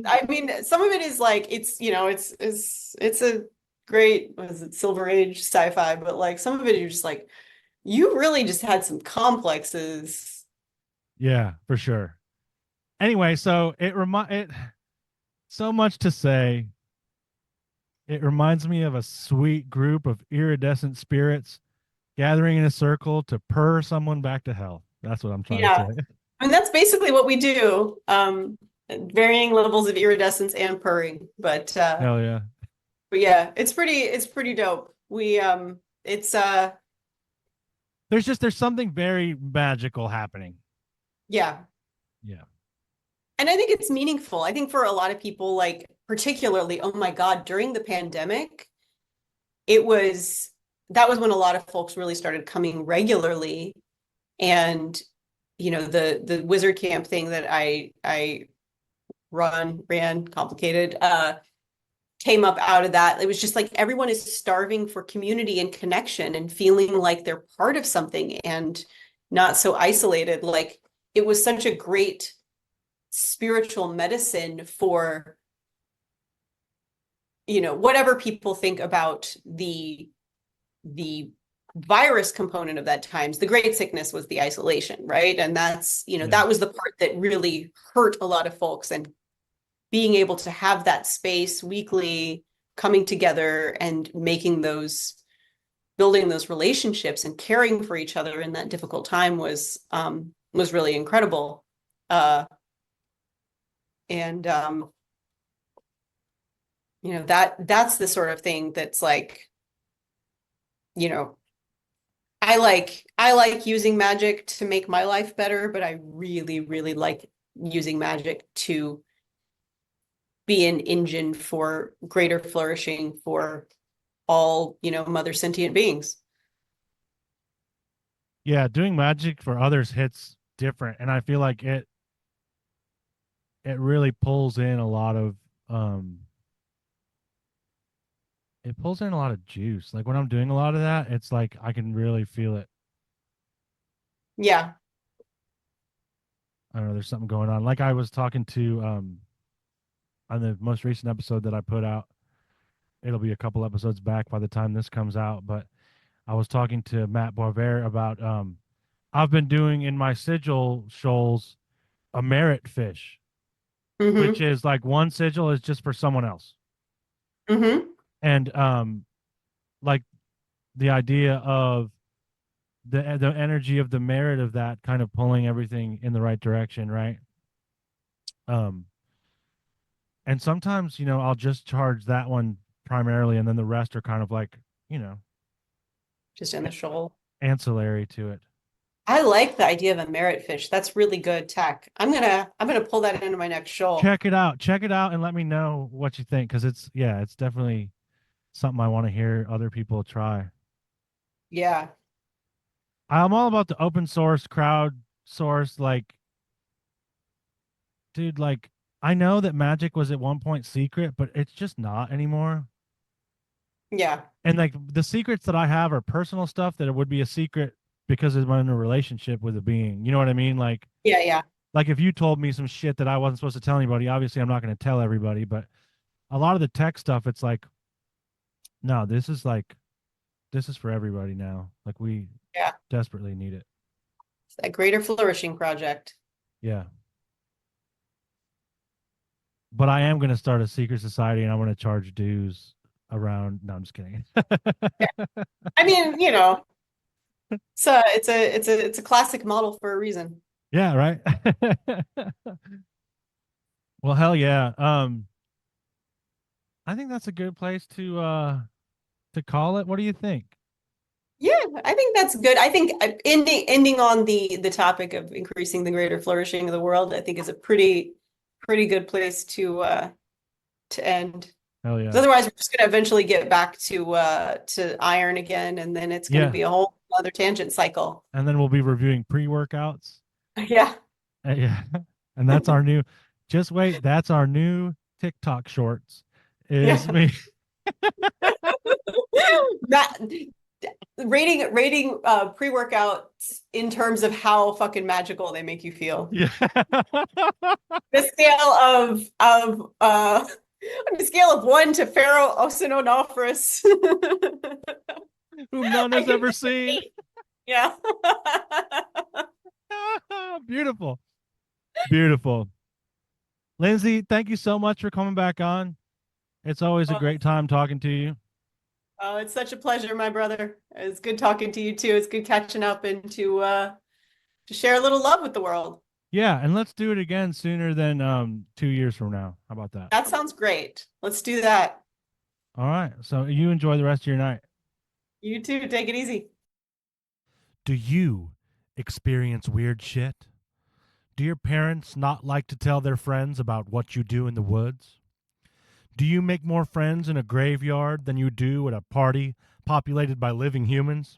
I mean, some of it is like it's a great, what is it, Silver Age sci-fi, but like some of it you're just like, you really just had some complexes. Yeah, for sure. Anyway, so it so much to say. It reminds me of a sweet group of iridescent spirits gathering in a circle to purr someone back to health. That's what I'm trying to Yeah. say. I mean, that's basically what we do. Varying levels of iridescence and purring, Hell yeah. but yeah, it's pretty dope. It's There's something very magical happening. yeah. Yeah. And I think it's meaningful. I think for a lot of people, like particularly, oh my God, during the pandemic, it was that was when a lot of folks really started coming regularly. And the wizard camp thing that I ran complicated, came up out of that. It was just like everyone is starving for community and connection and feeling like they're part of something and not so isolated. Like it was such a great spiritual medicine for, whatever people think about the virus component of that times. The great sickness was the isolation, right? And that's, Yeah. that was the part that really hurt a lot of folks. And being able to have that space weekly, coming together and building those relationships and caring for each other in that difficult time was really incredible. And that's the sort of thing that's like, you know, I like using magic to make my life better, but I really, really like using magic to be an engine for greater flourishing for all, mother sentient beings. Yeah, doing magic for others hits different, and I feel like it really pulls in a lot of um it pulls in a lot of juice. Like when I'm doing a lot of that, it's like I can really feel it. Yeah. I don't know, there's something going on. Like I was talking to on the most recent episode that I put out. It'll be a couple episodes back by the time this comes out, but I was talking to Matt Boisvert about I've been doing in my sigil shoals a merit fish, which Mm-hmm. is like one sigil is just for someone else. Mm-hmm. And like the idea of the energy of the merit of that kind of pulling everything in the right direction, right? Um and sometimes, I'll just charge that one primarily, and then the rest are kind of like, you know, Just in the shoal. ancillary to it. I like the idea of a merit fish. That's really good tech. I'm gonna pull that into my next shoal. Check it out, and let me know what you think, because it's definitely something I want to hear other people try. Yeah. I'm all about the open source, crowd source, like, dude, like, I know that magic was at one point secret, but it's just not anymore. Yeah. And like the secrets that I have are personal stuff that it would be a secret because I'm in a relationship with a being. You know what I mean? Yeah, yeah. Like if you told me some shit that I wasn't supposed to tell anybody, obviously I'm not going to tell everybody, but a lot of the tech stuff, it's like, no, this is for everybody now. Like we Yeah. desperately need it. It's that greater flourishing project. Yeah. But I am going to start a secret society and I want to charge dues around. No, I'm just kidding. Yeah. I mean, it's a classic model for a reason. Yeah, right. Well, hell yeah. I think that's a good place to call it. What do you think? Yeah, I think that's good. I think ending on the topic of increasing the greater flourishing of the world, I think is a pretty good place to end. Hell 'Cause yeah. otherwise, we're just gonna eventually get back to iron again, and then it's gonna Yeah. be a whole other tangent cycle. And then we'll be reviewing pre-workouts. Yeah. Yeah. And that's our new just wait, that's our new TikTok shorts. Is Yeah. me. That rating pre-workouts in terms of how fucking magical they make you feel. Yeah. The scale of on a scale of 1 to Pharaoh Oceanophrus. Whom none I has give ever this an seen. 8. Yeah. Beautiful. Beautiful. Lindsay, thank you so much for coming back on. It's always a Oh, great time talking to you. oh, it's such a pleasure, my brother. It's good talking to you too. It's good catching up and to share a little love with the world. Yeah, and let's do it again sooner than 2 years from now. How about that? That sounds great. Let's do that. All right. So you enjoy the rest of your night. You too. Take it easy. Do you experience weird shit? Do your parents not like to tell their friends about what you do in the woods? Do you make more friends in a graveyard than you do at a party populated by living humans?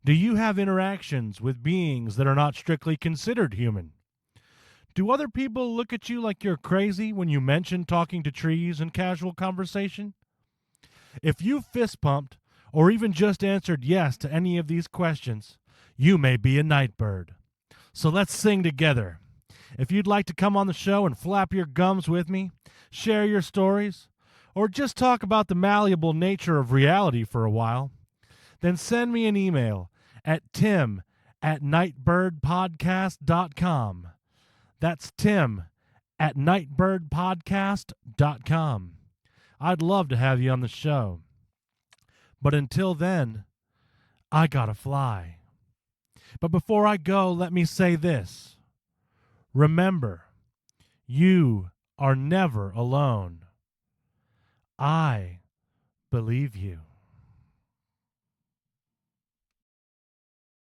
Do you have interactions with beings that are not strictly considered human? Do other people look at you like you're crazy when you mention talking to trees in casual conversation? If you fist pumped or even just answered yes to any of these questions, you may be a nightbird. So let's sing together. If you'd like to come on the show and flap your gums with me, share your stories, or just talk about the malleable nature of reality for a while, then send me an email at tim@nightbirdpodcast.com. That's tim@nightbirdpodcast.com. I'd love to have you on the show. But until then, I gotta fly. But before I go, let me say this. Remember, you are never alone. I believe you.